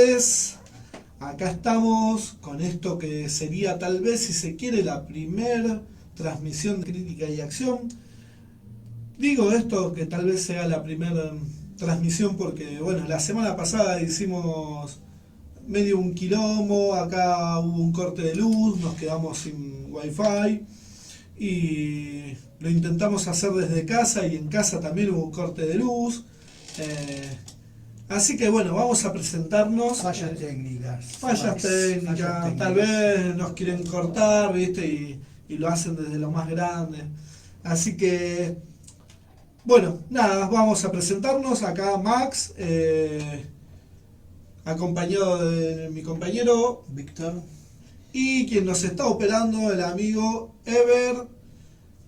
tardes. Acá estamos con esto que sería tal vez, si se quiere, la primer transmisión de Crítica y Acción. Digo esto que tal vez sea la primera transmisión porque, bueno, la semana pasada hicimos medio un quilombo, acá hubo un corte de luz, nos quedamos sin wifi y lo intentamos hacer desde casa y en casa también hubo un corte de luz. Así que bueno, vamos a presentarnos. Fallas técnicas. Fallas técnicas, tal vez nos quieren cortar, ¿viste? Y lo hacen desde lo más grande. Así que, bueno, nada, vamos a presentarnos. Acá Max, acompañado de mi compañero Víctor. y quien nos está operando, el amigo Ever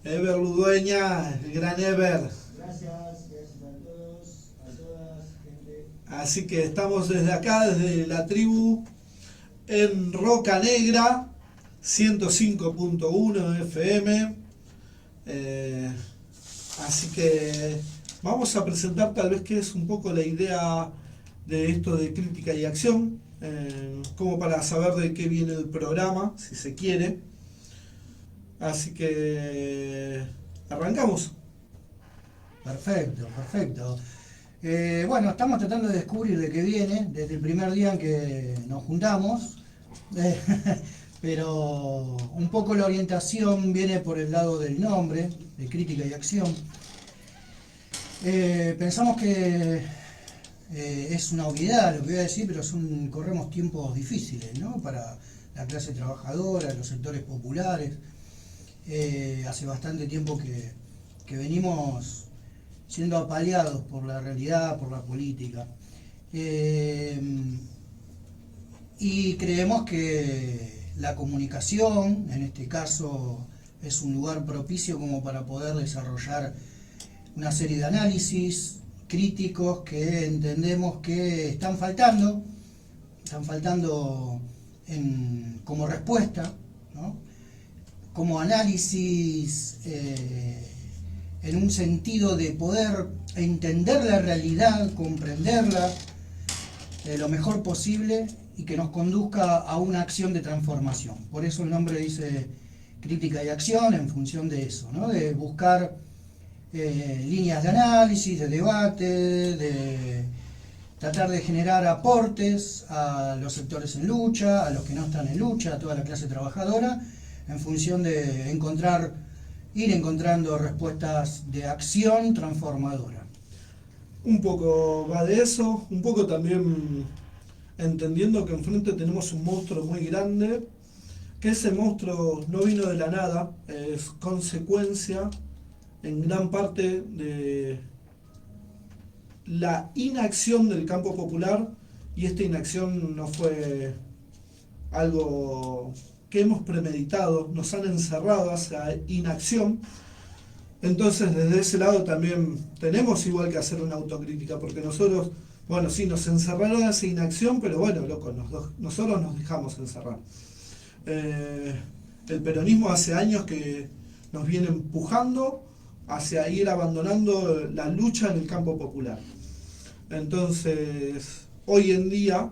Ludueña, el gran Ever. Gracias a todos, a todas, gente. Así que estamos desde acá, desde la tribu, en Roca Negra, 105.1 FM. Así que vamos a presentar tal vez qué es un poco la idea de esto de Crítica y Acción, como para saber de qué viene el programa, si se quiere. Así que arrancamos. Perfecto, perfecto. Bueno, estamos tratando de descubrir de qué viene desde el primer día en que nos juntamos. Pero un poco la orientación viene por el lado del nombre, de Crítica y Acción. Pensamos que es una obviedad lo que voy a decir, pero corremos tiempos difíciles, ¿no? Para la clase trabajadora, los sectores populares. Hace bastante tiempo que venimos siendo apaleados por la realidad, por la política. Y creemos que la comunicación, en este caso, es un lugar propicio como para poder desarrollar una serie de análisis críticos que entendemos que están faltando como respuesta, ¿no? Como análisis en un sentido de poder entender la realidad, comprenderla lo mejor posible y que nos conduzca a una acción de transformación. Por eso el nombre dice Crítica y Acción, en función de eso, ¿no? De buscar líneas de análisis, de debate, de tratar de generar aportes a los sectores en lucha, a los que no están en lucha, a toda la clase trabajadora, en función de ir encontrando respuestas de acción transformadora. Un poco va de eso, un poco también entendiendo que enfrente tenemos un monstruo muy grande, que ese monstruo no vino de la nada, es consecuencia en gran parte de la inacción del campo popular, y esta inacción no fue algo que hemos premeditado, nos han encerrado a esa inacción. Entonces desde ese lado también tenemos igual que hacer una autocrítica, porque nosotros, bueno, sí, nos encerraron a esa inacción, pero bueno, loco, nosotros nos dejamos encerrar. El peronismo hace años que nos viene empujando hacia ir abandonando la lucha en el campo popular. Entonces, hoy en día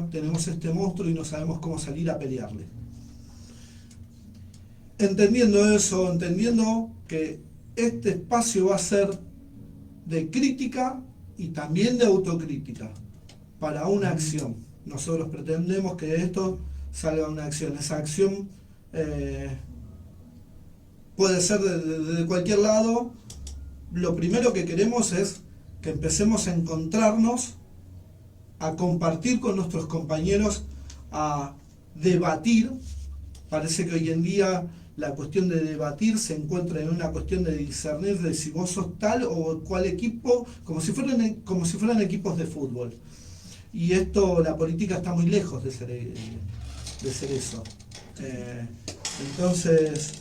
tenemos este monstruo y no sabemos cómo salir a pelearle. Entendiendo eso, entendiendo que este espacio va a ser de crítica y también de autocrítica para una acción. Nosotros pretendemos que de esto salga una acción. Esa acción puede ser de cualquier lado. Lo primero que queremos es que empecemos a encontrarnos, a compartir con nuestros compañeros, a debatir. Parece que hoy en día la cuestión de debatir se encuentra en una cuestión de discernir de si vos sos tal o cual equipo, como si fueran equipos de fútbol. Y esto, la política está muy lejos de ser eso. Entonces,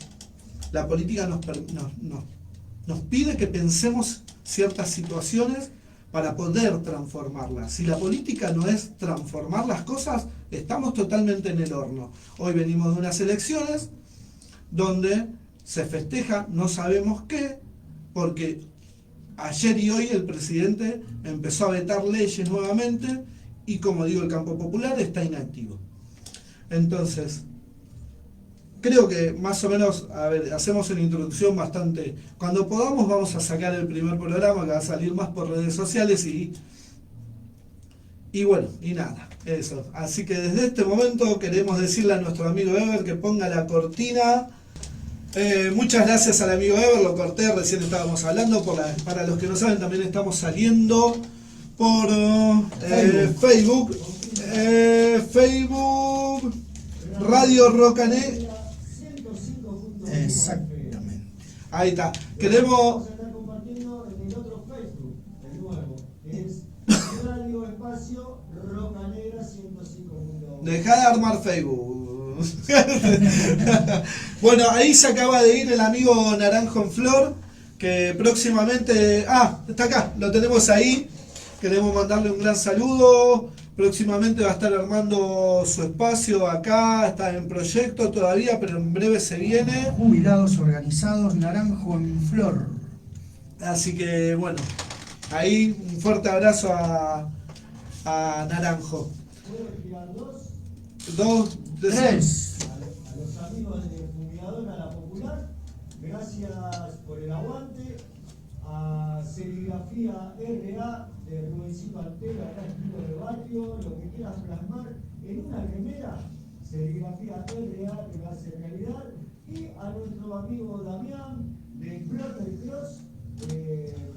la política nos pide que pensemos ciertas situaciones para poder transformarlas. Si la política no es transformar las cosas, estamos totalmente en el horno. Hoy venimos de unas elecciones donde se festeja no sabemos qué, porque ayer y hoy el presidente empezó a vetar leyes nuevamente y como digo, el campo popular está inactivo. Entonces, creo que más o menos, a ver, hacemos una introducción bastante... Cuando podamos vamos a sacar el primer programa que va a salir más por redes sociales y bueno, y nada, eso. Así que desde este momento queremos decirle a nuestro amigo Ever que ponga la cortina. Muchas gracias al amigo Ever, lo corté, recién estábamos hablando. Para los que no saben, también estamos saliendo por Facebook. Facebook Radio Rocané. Exactamente. Ahí está. Vamos Queremos... a estar compartiendo en el otro Facebook, el nuevo, que es Radio Espacio Roca Negra 105.1. Dejá de armar Facebook. Bueno, ahí se acaba de ir el amigo Naranjo en Flor, que próximamente... Ah, está acá, lo tenemos ahí. Queremos mandarle un gran saludo. Próximamente va a estar armando su espacio acá, está en proyecto todavía, pero en breve se viene. Jubilados organizados, Naranjo en Flor. Así que bueno, ahí un fuerte abrazo a Naranjo. ¿Puedo girar dos? Dos, Tres. A los amigos de Fumigadora La Popular, gracias por el aguante. A Serigrafía RA de Rubencito Antero, acá escrito de barrio, lo que quieras plasmar en una remera, Serigrafía RA que va a ser realidad. Y a nuestro amigo Damián de Flor del Cross,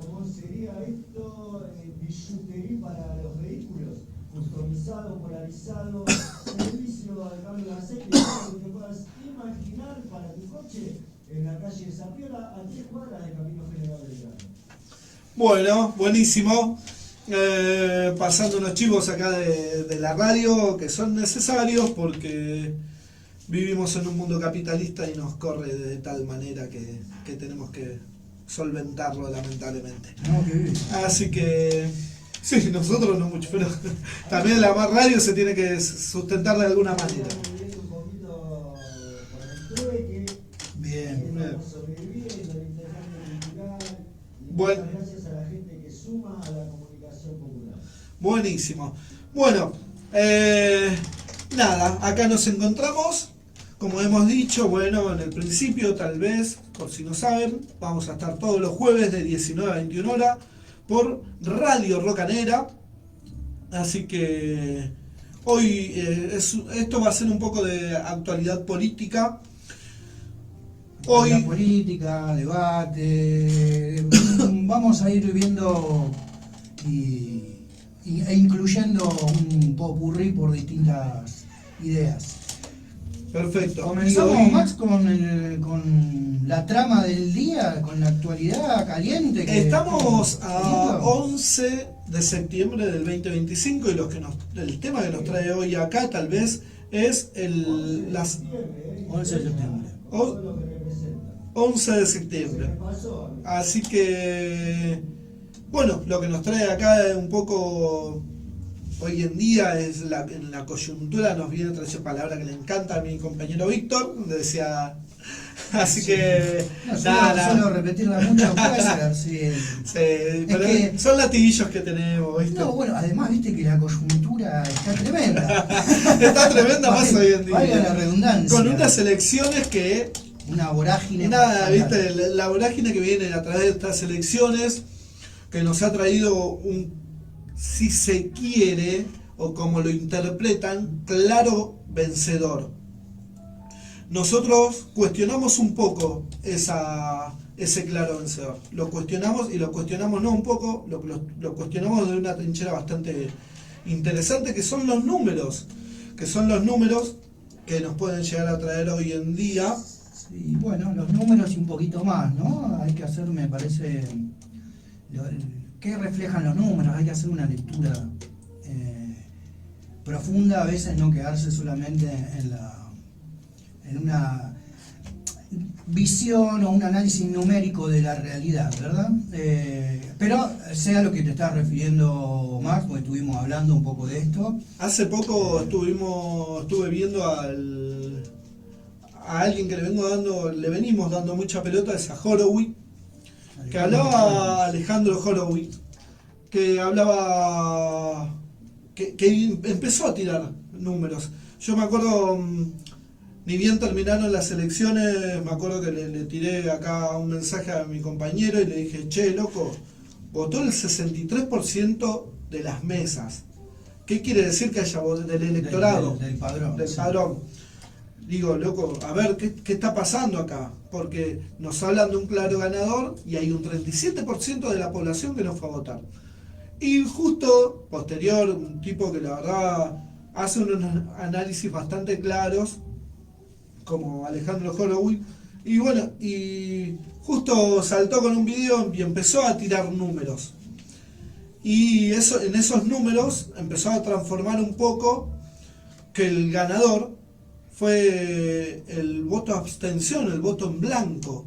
¿cómo sería esto? Billutería para los vehículos, customizado, polarizado, servicio de cambio de aceite, todo lo que puedas imaginar para tu coche en la calle de Zapiola, a 3 cuadras del Camino General Belgrano. bueno, buenísimo. Pasando unos chivos acá de la radio que son necesarios porque vivimos en un mundo capitalista y nos corre de tal manera que tenemos que solventarlo lamentablemente. Tenemos que vivir. Así que sí, nosotros no mucho, pero también la más radio se tiene que sustentar de alguna manera. Estamos viviendo un poquito con el trueque, Bien. estamos sobreviviendo al intercambio cultural. Y Bueno. muchas gracias a la gente que suma a la comunicación popular. Buenísimo. Bueno, nada, acá nos encontramos. Como hemos dicho, bueno, en el principio, tal vez, por si no saben, vamos a estar todos los jueves de 19 a 21 horas por Radio Rocanera. Así que hoy esto va a ser un poco de actualidad política. Hoy, La política, debate, vamos a ir viendo e incluyendo un popurrí por distintas ideas. perfecto. Comenzamos, Y hoy Max, con la trama del día, con la actualidad caliente. estamos a Lindo. 11 de septiembre del 2025 y el tema que nos trae hoy acá tal vez es 11 de septiembre. Todo lo que representa. 11 de Se septiembre. me pasó a mí. Así que, bueno, lo que nos trae acá es un poco, hoy en día, es en la coyuntura, nos viene a traer esa palabra que le encanta a mi compañero Víctor, decía, así que, No, nada, solo repetirla mucho puede ser, sí. sí, pero que- son latiguillos que tenemos, ¿viste? No, bueno, además viste que la coyuntura está tremenda. Está tremenda más hoy en Valga la día. redundancia. Con unas elecciones que, Una vorágine. nada, fatal. ¿viste? La vorágine que viene a través de estas elecciones, que nos ha traído si se quiere, o como lo interpretan, claro vencedor. Nosotros cuestionamos un poco ese claro vencedor. Lo cuestionamos y lo cuestionamos no un poco, lo cuestionamos de una trinchera bastante interesante, que son los números. Que nos pueden llegar a traer hoy en día. Sí, bueno, los números y un poquito más, ¿no? Hay que hacer, me parece, ¿qué reflejan los números? Hay que hacer una lectura profunda, a veces no quedarse solamente en una visión o un análisis numérico de la realidad, ¿verdad? Pero sea lo que te estás refiriendo, Max, porque estuvimos hablando un poco de esto. Hace poco estuve viendo a alguien que le venimos dando mucha pelota, es a Horowitz, Alejandro Horowitz, que hablaba que empezó a tirar números. Yo me acuerdo, ni bien terminaron las elecciones, me acuerdo que le tiré acá un mensaje a mi compañero y le dije, che, loco, votó el 63% de las mesas. ¿Qué quiere decir que haya votado del electorado? Del padrón. Del sí. padrón. Digo, loco, a ver, ¿qué está pasando acá? Porque nos hablan de un claro ganador y hay un 37% de la población que no fue a votar. Y justo posterior, un tipo que la verdad hace unos análisis bastante claros, como Alejandro Horowitz, y bueno, y justo saltó con un video y empezó a tirar números. Y eso, en esos números empezó a transformar un poco que el ganador fue el voto abstención, el voto en blanco,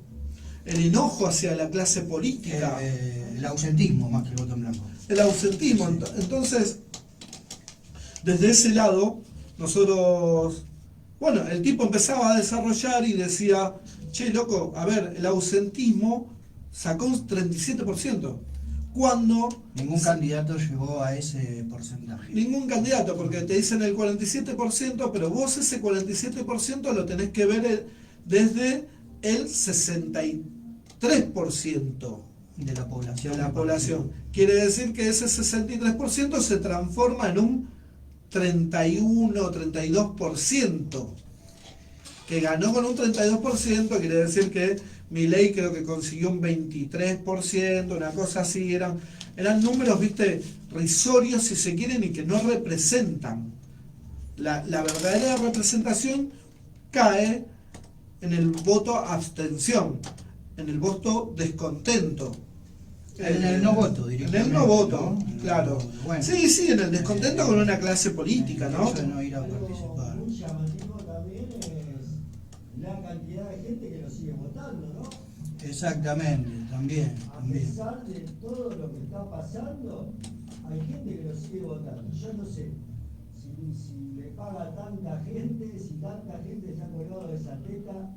el enojo hacia la clase política. El ausentismo más que el voto en blanco. El ausentismo. Sí. Entonces, desde ese lado, nosotros, bueno, el tipo empezaba a desarrollar y decía, che, loco, a ver, el ausentismo sacó un 37%. Cuando Ningún candidato llegó a ese porcentaje. ningún candidato, porque te dicen el 47%, pero vos ese 47% lo tenés que ver desde el 63% De la población. de la población. Quiere decir que ese 63% se transforma en un 31 o 32%, que ganó con un 32%, quiere decir que Milei creo que consiguió un 23%, una cosa así, eran números, viste, risorios si se quieren y que no representan. La verdadera representación cae en el voto abstención, en el voto descontento. En el no voto, En directamente. el no voto, ¿no? claro. Bueno. Sí, en el descontento con una clase política, ¿no? Eso de no ir a Algo participar. muy llamativo también es la cantidad de gente que lo sigue votando, ¿no? Exactamente, también. A también. pesar de todo lo que está pasando, hay gente que lo sigue votando. Yo no sé si le paga tanta gente, si tanta gente se ha colgado de esa teta,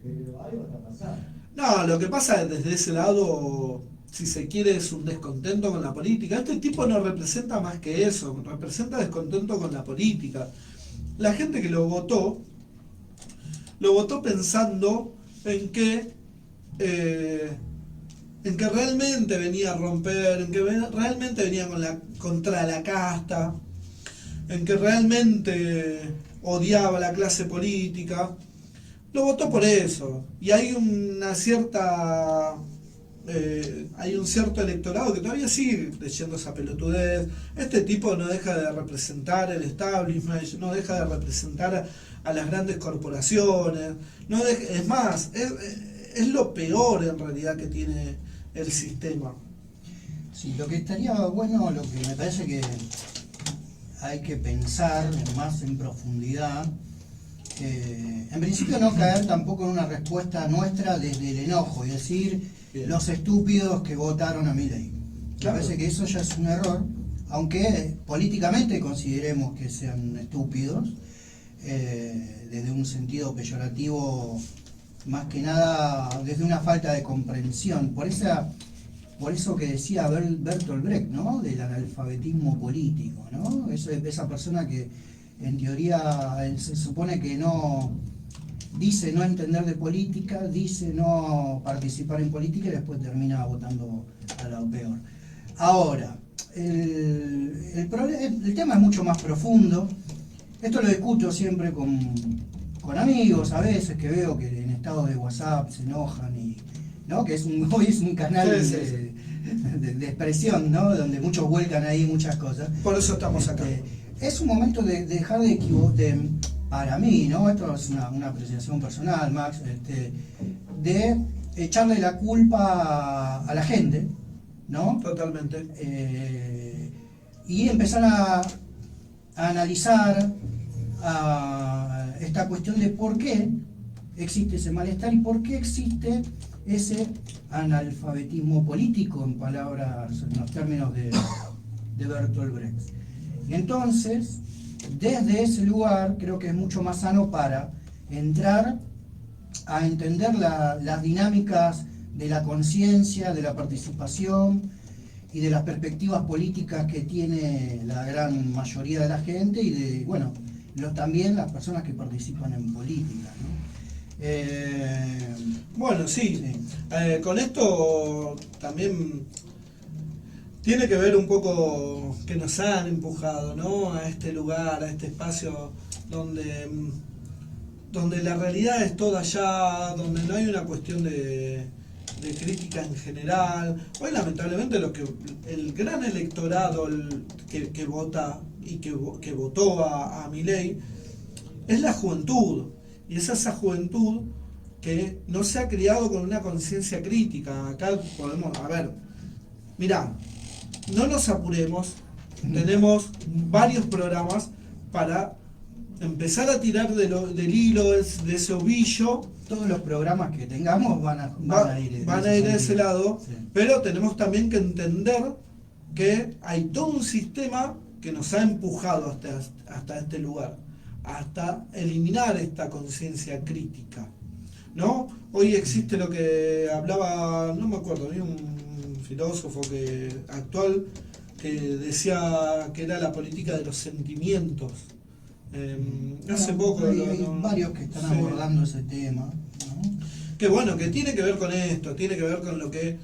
pero algo está pasando. No, lo que pasa desde ese lado, si se quiere, es un descontento con la política. Este tipo no representa más que eso, representa descontento con la política. La gente que lo votó pensando en que realmente venía a romper, en que realmente venía contra la casta, en que realmente odiaba la clase política. Lo votó por eso. Y hay una cierta hay un cierto electorado que todavía sigue leyendo esa pelotudez. Este tipo no deja de representar el establishment, no deja de representar a las grandes corporaciones. Es más, es lo peor en realidad que tiene el sistema. Sí, lo que estaría bueno, lo que me parece que hay que pensar más en profundidad, en principio no caer tampoco en una respuesta nuestra desde el enojo y decir Bien. los estúpidos que votaron a Milei. Claro. Me parece que eso ya es un error, aunque políticamente consideremos que sean estúpidos, desde un sentido peyorativo, más que nada desde una falta de comprensión. Por eso que decía Bertolt Brecht, ¿no? Del analfabetismo político, ¿no? Esa persona que en teoría se supone que no dice no entender de política, dice no participar en política y después termina votando a lo peor. Ahora, el tema es mucho más profundo. Esto lo discuto siempre con amigos a veces, que veo que en estados de WhatsApp se enojan y ¿no? Que hoy es un canal de expresión, ¿no? Donde muchos vuelcan ahí muchas cosas. Por eso estamos acá. Es un momento de dejar de equivocar, para mí, ¿no? Esto es una apreciación personal, Max, de echarle la culpa a la gente, ¿no? Totalmente. Y empezar a analizar esta cuestión de por qué existe ese malestar y por qué existe ese analfabetismo político, en los términos de Bertolt Brecht. Y entonces, desde ese lugar, creo que es mucho más sano para entrar a entender las dinámicas de la conciencia, de la participación y de las perspectivas políticas que tiene la gran mayoría de la gente y de, bueno, también las personas que participan en política, ¿no? Bueno, sí. Sí. Con esto también tiene que ver un poco que nos han empujado, ¿no? A este lugar, a este espacio donde la realidad es toda allá, donde no hay una cuestión de crítica en general. Hoy lamentablemente el gran electorado que vota y que votó a Milei es la juventud, y es esa juventud que no se ha criado con una conciencia crítica. Acá podemos, a ver, mirá, no nos apuremos, tenemos varios programas para empezar a tirar del hilo, de ese ovillo. Todos los programas que tengamos van a ir a ese lado, sí. Pero tenemos también que entender que hay todo un sistema que nos ha empujado hasta este lugar, hasta eliminar esta conciencia crítica, ¿no? Hoy existe lo que hablaba, no me acuerdo, había un filósofo actual que decía que era la política de los sentimientos. Hace poco hay varios que están abordando ese tema, ¿no? Que bueno, que tiene que ver con esto, tiene que ver con lo que,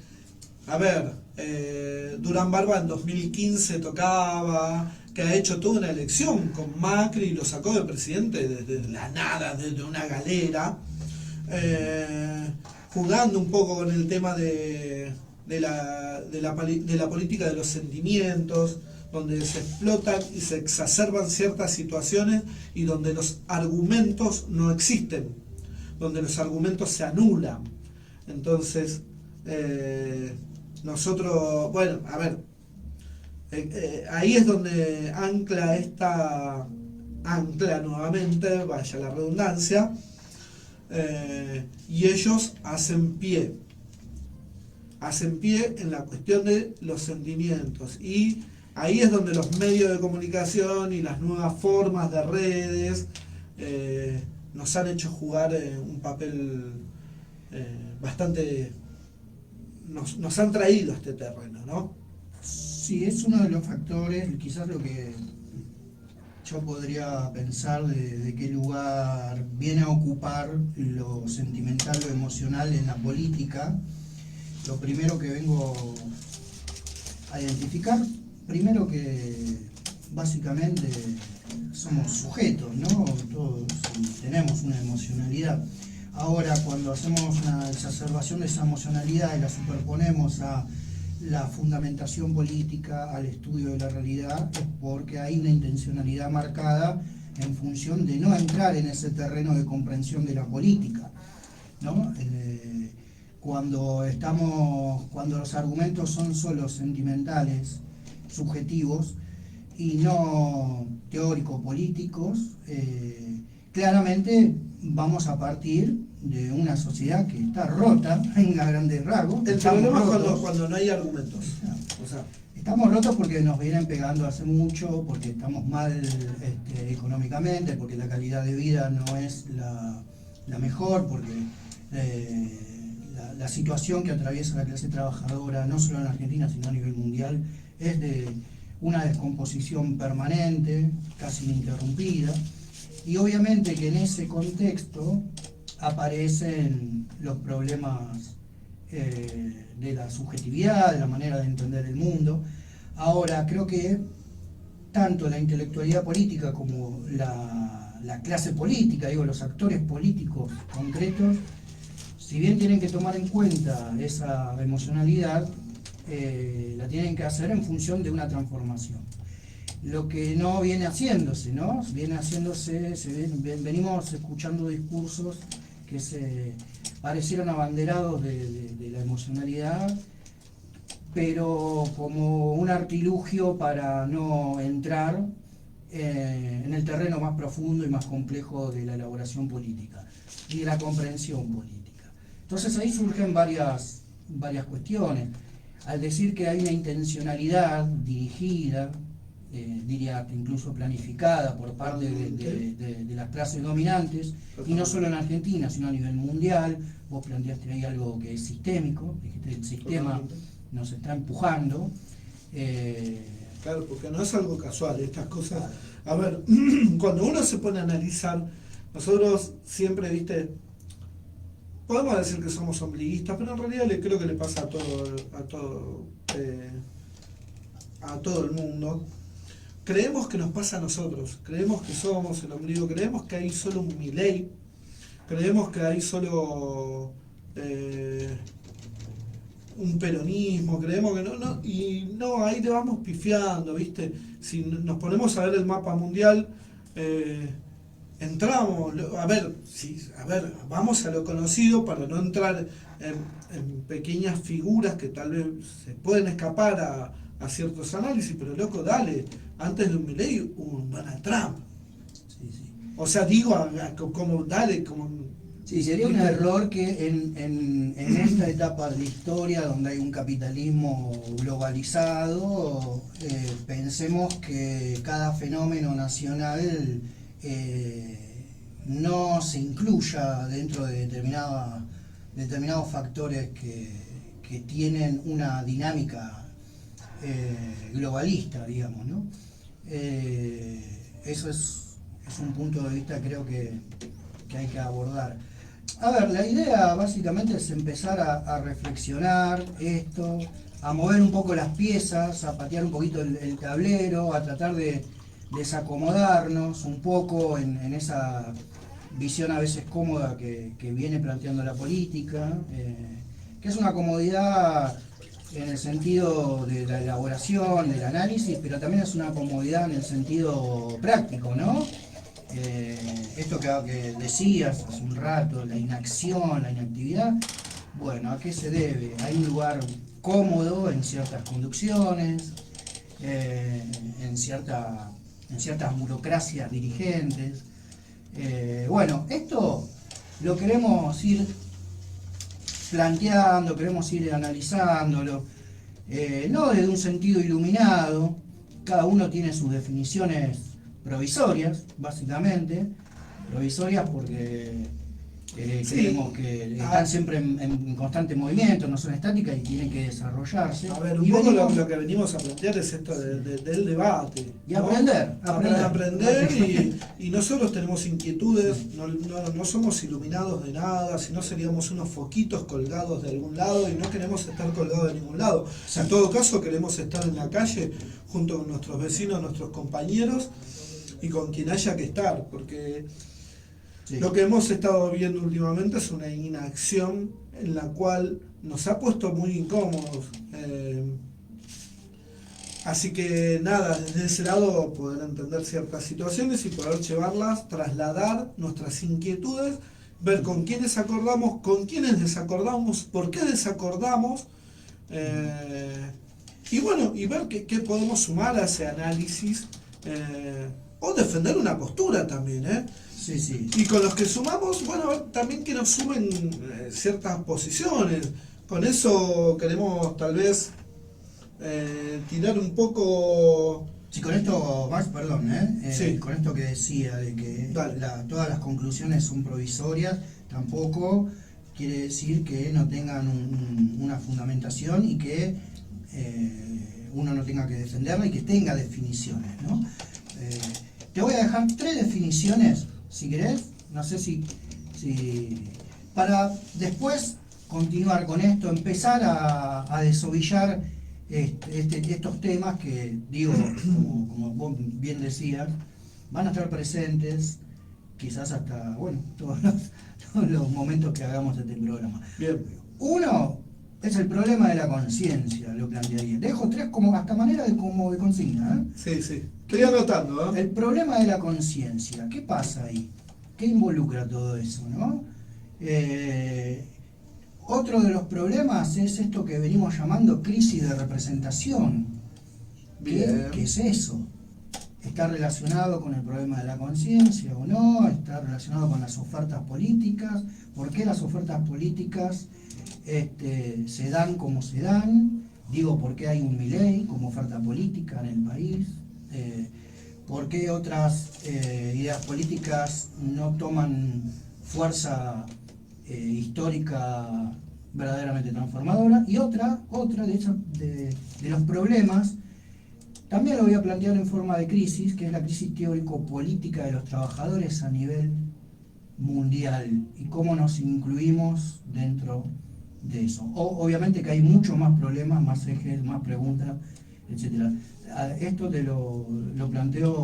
a ver, Durán Barba en 2015 tocaba, que ha hecho toda una elección con Macri y lo sacó de presidente desde la nada, desde una galera, jugando un poco con el tema de la política de los sentimientos, donde se explotan y se exacerban ciertas situaciones y donde los argumentos no existen, donde los argumentos se anulan. Entonces, nosotros, bueno, a ver, ahí es donde ancla nuevamente, vaya la redundancia, y ellos hacen pie en la cuestión de los sentimientos, y ahí es donde los medios de comunicación y las nuevas formas de redes nos han hecho jugar un papel bastante... Nos han traído a este terreno, ¿no? Sí, es uno de los factores, quizás lo que yo podría pensar de qué lugar viene a ocupar lo sentimental, lo emocional en la política. Lo primero que vengo a identificar, primero que básicamente somos sujetos, ¿no? Todos tenemos una emocionalidad. Ahora, cuando hacemos una exacerbación de esa emocionalidad y la superponemos a la fundamentación política, al estudio de la realidad, es porque hay una intencionalidad marcada en función de no entrar en ese terreno de comprensión de la política, ¿no? Cuando los argumentos son solo sentimentales, subjetivos y no teórico-políticos, claramente vamos a partir de una sociedad que está rota en grandes rasgos. El problema es cuando no hay argumentos. O sea, estamos rotos porque nos vienen pegando hace mucho, porque estamos mal económicamente, porque la calidad de vida no es la mejor, porque la situación que atraviesa la clase trabajadora, no solo en Argentina, sino a nivel mundial, es de una descomposición permanente, casi ininterrumpida, y obviamente que en ese contexto aparecen los problemas de la subjetividad, de la manera de entender el mundo. Ahora, creo que tanto la intelectualidad política como la clase política, los actores políticos concretos, si bien tienen que tomar en cuenta esa emocionalidad, la tienen que hacer en función de una transformación. Lo que no viene haciéndose, ¿no? Venimos escuchando discursos que se parecieron abanderados de la emocionalidad, pero como un artilugio para no entrar en el terreno más profundo y más complejo de la elaboración política y de la comprensión política. Entonces ahí surgen varias cuestiones. Al decir que hay una intencionalidad dirigida, diría que incluso planificada por parte de las clases dominantes, y no solo en Argentina, sino a nivel mundial. Vos planteaste ahí algo que es sistémico, dijiste que el sistema nos está empujando. Claro, porque no es algo casual, estas cosas. A ver, cuando uno se pone a analizar, nosotros siempre, viste, podemos decir que somos ombliguistas, pero en realidad creo que le pasa a todo el mundo. Creemos que nos pasa a nosotros, creemos que somos el ombligo, creemos que hay solo un Milei, creemos que hay solo un peronismo, creemos que y no, ahí le vamos pifiando, ¿viste? Si nos ponemos a ver el mapa mundial, entramos, a ver, vamos a lo conocido para no entrar en pequeñas figuras que tal vez se pueden escapar a ciertos análisis, pero loco, dale, antes de un Milei hubo un Donald Trump. Sí, sí. O sea, digo, como dale, como... Sí, sería un error que en esta etapa de la historia donde hay un capitalismo globalizado, pensemos que cada fenómeno nacional no se incluya dentro de determinados factores que tienen una dinámica globalista, digamos, ¿no? Eso es un punto de vista, creo que hay que abordar. A ver, la idea básicamente es empezar a reflexionar esto, a mover un poco las piezas, a patear un poquito el tablero, a tratar de desacomodarnos un poco en esa visión a veces cómoda que viene planteando la política, que es una comodidad en el sentido de la elaboración, del análisis, pero también es una comodidad en el sentido práctico, ¿no? Esto que decías hace un rato, la inacción, la inactividad, bueno, ¿a qué se debe? Hay un lugar cómodo en ciertas conducciones, en ciertas burocracias dirigentes. Bueno, esto lo queremos ir planteando, queremos ir analizándolo, no desde un sentido iluminado, cada uno tiene sus definiciones provisorias, básicamente, provisorias porque creemos que están siempre en constante movimiento, no son estáticas y tienen que desarrollarse. A ver, un poco lo que venimos a plantear es esto del debate. Y ¿no? aprender. Y nosotros tenemos inquietudes, no somos iluminados de nada, sino seríamos unos foquitos colgados de algún lado y no queremos estar colgados de ningún lado. En todo caso queremos estar en la calle junto con nuestros vecinos, nuestros compañeros y con quien haya que estar, porque sí, lo que hemos estado viendo últimamente es una inacción en la cual nos ha puesto muy incómodos. Así que nada, desde ese lado poder entender ciertas situaciones y poder llevarlas, trasladar nuestras inquietudes, ver con quiénes acordamos, con quiénes desacordamos, por qué desacordamos, y bueno, y ver qué podemos sumar a ese análisis, o defender una postura también, Sí, sí. Y con los que sumamos, bueno, también que nos sumen ciertas posiciones. Con eso queremos tal vez tirar un poco... Sí, con esto, Max, perdón, sí, con esto que decía de que todas las conclusiones son provisorias, tampoco quiere decir que no tengan una fundamentación y que uno no tenga que defenderla y que tenga definiciones, ¿no? Te voy a dejar 3 definiciones, si querés, no sé si para después continuar con esto, empezar a desovillar estos temas que, digo, como vos bien decías, van a estar presentes quizás hasta, bueno, todos los momentos que hagamos este programa. Bien. Uno es el problema de la conciencia, lo plantearía. Dejo 3 como hasta manera de consigna, Sí, sí. Estoy anotando, El problema de la conciencia, ¿qué pasa ahí? ¿Qué involucra todo eso, no? Otro de los problemas es esto que venimos llamando crisis de representación. ¿Qué es eso? ¿Está relacionado con el problema de la conciencia o no? ¿Está relacionado con las ofertas políticas? ¿Por qué las ofertas políticas se dan como se dan? Digo, ¿por qué hay un Milei como oferta política en el país? ¿Por qué otras ideas políticas no toman fuerza histórica verdaderamente transformadora? Y otra de los problemas También lo voy a plantear en forma de crisis, que es la crisis teórico-política de los trabajadores a nivel mundial y cómo nos incluimos dentro de eso. Obviamente que hay muchos más problemas, más ejes, más preguntas, etcétera. Esto te lo planteo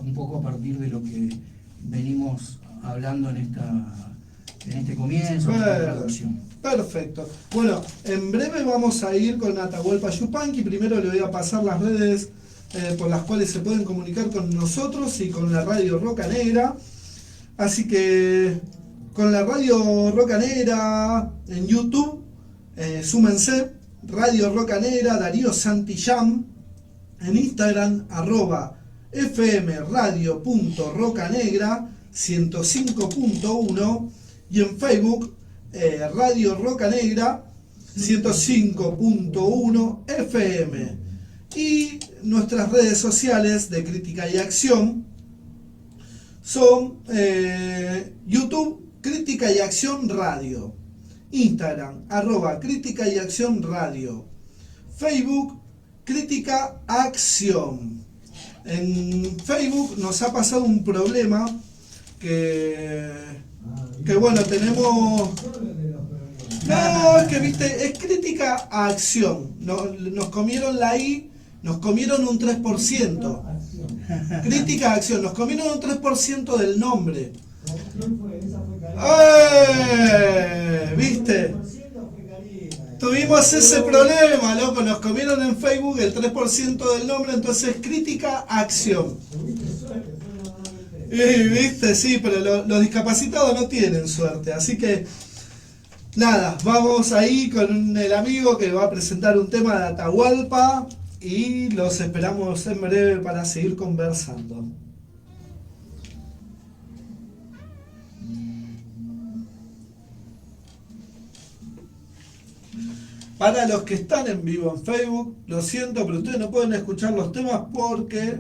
un poco a partir de lo que venimos hablando en este comienzo, en esta introducción. Perfecto. Bueno, en breve vamos a ir con Atahualpa Yupanqui. Primero le voy a pasar las redes por las cuales se pueden comunicar con nosotros y con la radio Roca Negra. Así que con la radio Roca Negra en YouTube, súmense, Radio Roca Negra, Darío Santillán, en Instagram, @fmradio.rocanegra 105.1 y en Facebook, Radio Roca Negra 105.1 FM. Y nuestras redes sociales de Crítica y Acción son YouTube, Crítica y Acción Radio, Instagram, @Crítica y Acción Radio, Facebook, Crítica Acción. En Facebook nos ha pasado un problema que bueno, tenemos... No, es que viste, es Crítica a Acción. Nos comieron la I, nos comieron un 3%. Crítica a Acción, nos comieron un 3% del nombre. ¿Viste? Tuvimos ese problema, loco, nos comieron en Facebook el 3% del nombre, entonces Crítica a Acción. ¿Viste? Sí, pero los discapacitados no tienen suerte, así que nada, vamos ahí con el amigo que va a presentar un tema de Atahualpa y los esperamos en breve para seguir conversando. Para los que están en vivo en Facebook, lo siento, pero ustedes no pueden escuchar los temas porque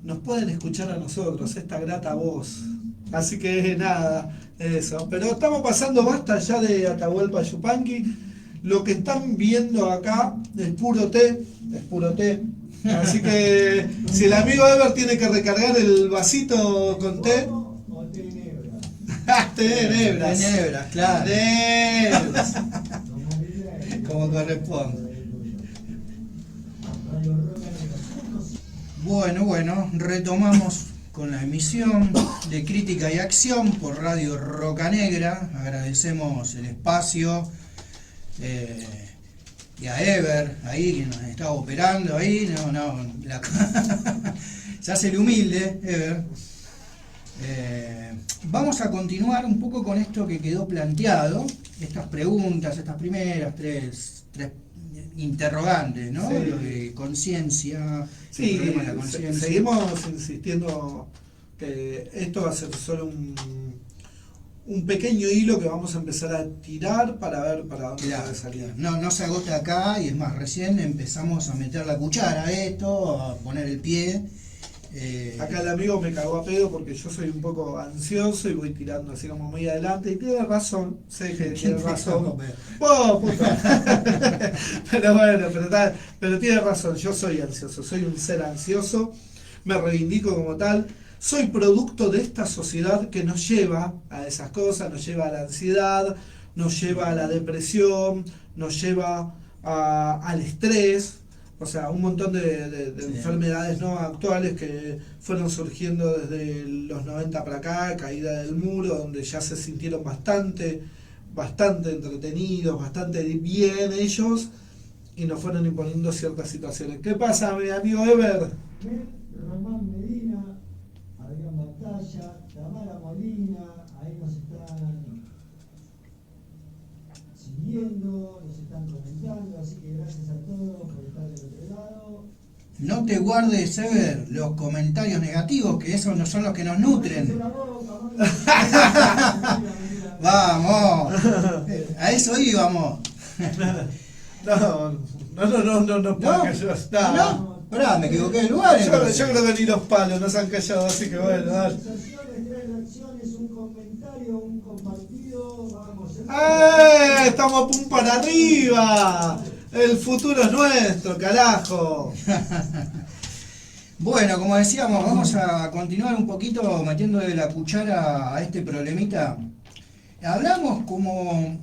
nos pueden escuchar a nosotros, esta grata voz. Así que nada, eso. Pero estamos pasando basta ya de Atahualpa Yupanqui. Lo que están viendo acá es puro té, es puro té. Así que si el amigo Ever tiene que recargar el vasito con té. Té de nebras. De nebras, claro. Nebras. Como corresponde. Bueno, retomamos con la emisión de Crítica y Acción por Radio Roca Negra. Agradecemos el espacio y a Ever ahí que nos está operando ahí. Se hace el humilde, Ever. Vamos a continuar un poco con esto que quedó planteado, estas preguntas, estas primeras tres interrogantes, ¿no? Sí. Lo de conciencia, Sí, el problema de la conciencia. seguimos insistiendo que esto va a ser solo un pequeño hilo que vamos a empezar a tirar para ver para dónde Claro, puede salir. no se agota acá, y es más, recién empezamos a meter la cuchara a esto, a poner el pie. Acá el amigo me cagó a pedo porque yo soy un poco ansioso y voy tirando así como muy adelante y tiene razón, sé que tiene razón. ¡Oh, puta! Pero bueno, pero tiene razón, yo soy ansioso, soy un ser ansioso, me reivindico como tal, soy producto de esta sociedad que nos lleva a esas cosas, nos lleva a la ansiedad, nos lleva a la depresión, nos lleva al estrés. O sea, un montón de Sí. enfermedades no actuales que fueron surgiendo desde los 90 para acá, caída del muro, donde ya se sintieron bastante entretenidos, bastante bien ellos, y nos fueron imponiendo ciertas situaciones. ¿Qué pasa, mi amigo Ever? Román Medina, Adrián Batalla, Tamara Molina, ahí nos están siguiendo, nos están comentando, así que gracias a todos por estar del otro lado. No te guardes, Ever, los comentarios negativos, que esos no son los que nos nutren. Vamos, a eso íbamos. No, No, pará, me equivoqué de lugar. Yo creo que ni los palos nos han callado, así que bueno, dale. Sensaciones, 3 reacciones, un comentario, un compartido, vamos. Estamos pum para arriba. El futuro es nuestro, carajo. Bueno, como decíamos, vamos a continuar un poquito metiéndole la cuchara a este problemita. Hablamos como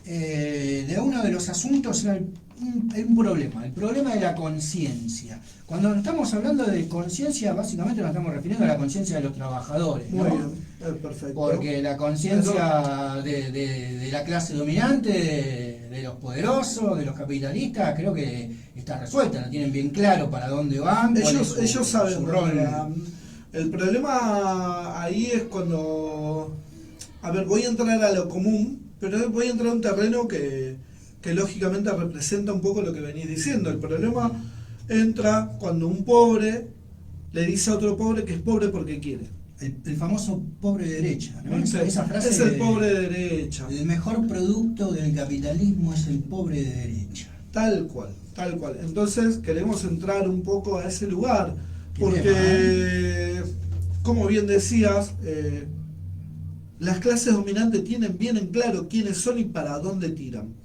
de uno de los asuntos, un problema, el problema de la conciencia. Cuando estamos hablando de conciencia, básicamente nos estamos refiriendo a la conciencia de los trabajadores, ¿no? Muy bien, perfecto. Porque la conciencia de la clase dominante, de los poderosos, de los capitalistas, creo que está resuelta, no tienen bien claro para dónde van. Ellos saben su rol. El problema ahí es cuando, a ver, voy a entrar a lo común, pero voy a entrar a un terreno que lógicamente representa un poco lo que venís diciendo. El problema entra cuando un pobre le dice a otro pobre que es pobre porque quiere. El famoso pobre de derecha, ¿no? Esa frase es el pobre de derecha. El mejor producto del capitalismo es el pobre de derecha. Tal cual, tal cual. Entonces queremos entrar un poco a ese lugar, porque, como bien decías, las clases dominantes tienen bien en claro quiénes son y para dónde tiran.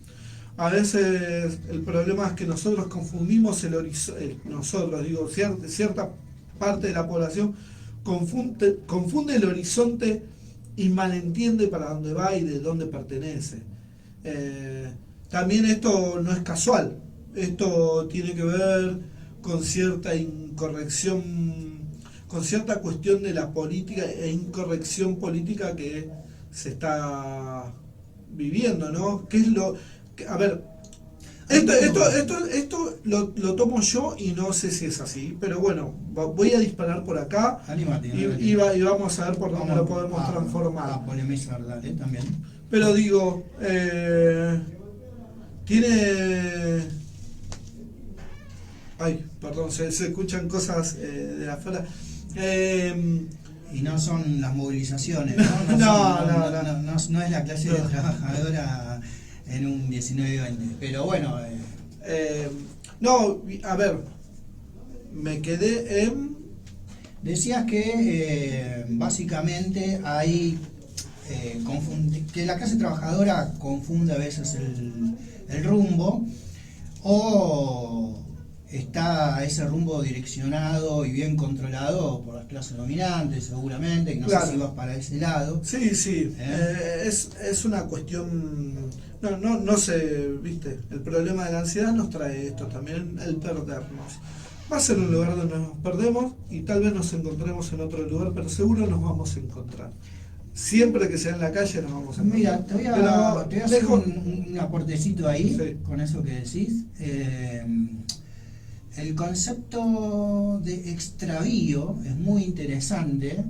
A veces el problema es que nosotros confundimos el horizonte, cierta parte de la población confunde el horizonte y malentiende para dónde va y de dónde pertenece. También esto no es casual, esto tiene que ver con cierta incorrección, con cierta cuestión de la política e incorrección política que se está viviendo, ¿no? ¿Qué es lo que, a ver, esto lo tomo yo y no sé si es así, pero bueno, voy a disparar por acá. Anímate, y vamos a ver por dónde lo podemos transformar. A polemizar, dale, también. Pero digo, tiene... Ay, perdón, se escuchan cosas de afuera. Y no son las movilizaciones, ¿no? No es la clase de trabajadora en un 19-20. Pero bueno... no, a ver, me quedé en... Decías que básicamente hay... que la clase trabajadora confunde a veces el rumbo, o está ese rumbo direccionado y bien controlado por las clases dominantes, seguramente, y no Claro. sé si vas para ese lado. Sí, es una cuestión, no sé, viste, el problema de la ansiedad nos trae esto también, el perdernos. Va a ser un lugar donde nos perdemos y tal vez nos encontremos en otro lugar, pero seguro nos vamos a encontrar. Siempre que sea en la calle nos vamos a encontrar. Mira, te voy a hacer un aportecito ahí, Sí. con eso que decís. El concepto de extravío es muy interesante,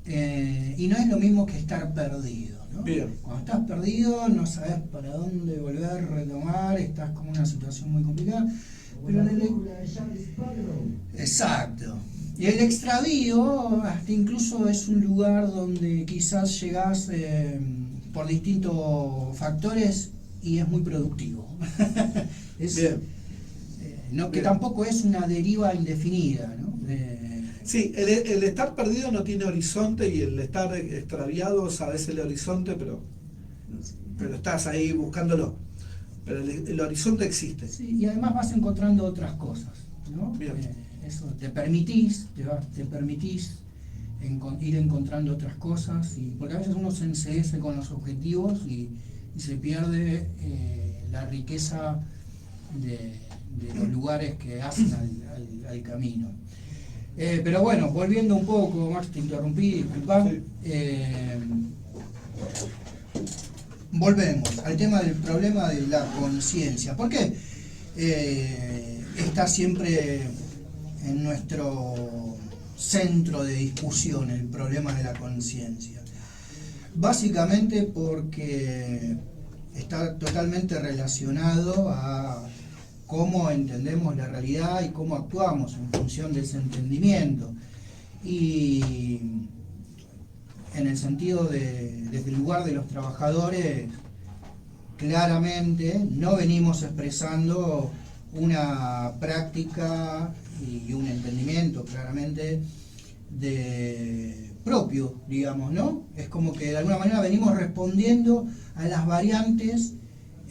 y no es lo mismo que estar perdido, ¿no? Bien. Cuando estás perdido no sabes para dónde volver, retomar, estás como en una situación muy complicada. Pero exacto. Y el extravío hasta incluso es un lugar donde quizás llegás por distintos factores y es muy productivo. Bien. No, que Bien. tampoco es una deriva indefinida, ¿no? Sí, el estar perdido no tiene horizonte y el estar extraviado sabes el horizonte, pero estás ahí buscándolo. Pero el horizonte existe. Sí, y además vas encontrando otras cosas, ¿no? Bien. Eso, te permitís ir encontrando otras cosas, porque a veces uno se enseguece con los objetivos y se pierde la riqueza de los lugares que hacen al camino. Pero bueno, volviendo un poco, Max, te interrumpí, disculpá. Sí. Volvemos al tema del problema de la conciencia. ¿Por qué está siempre en nuestro centro de discusión el problema de la conciencia? Básicamente porque está totalmente relacionado a cómo entendemos la realidad y cómo actuamos en función de ese entendimiento. Y en el sentido desde el lugar de los trabajadores, claramente no venimos expresando una práctica y un entendimiento claramente propio, digamos, ¿no? Es como que de alguna manera venimos respondiendo a las variantes,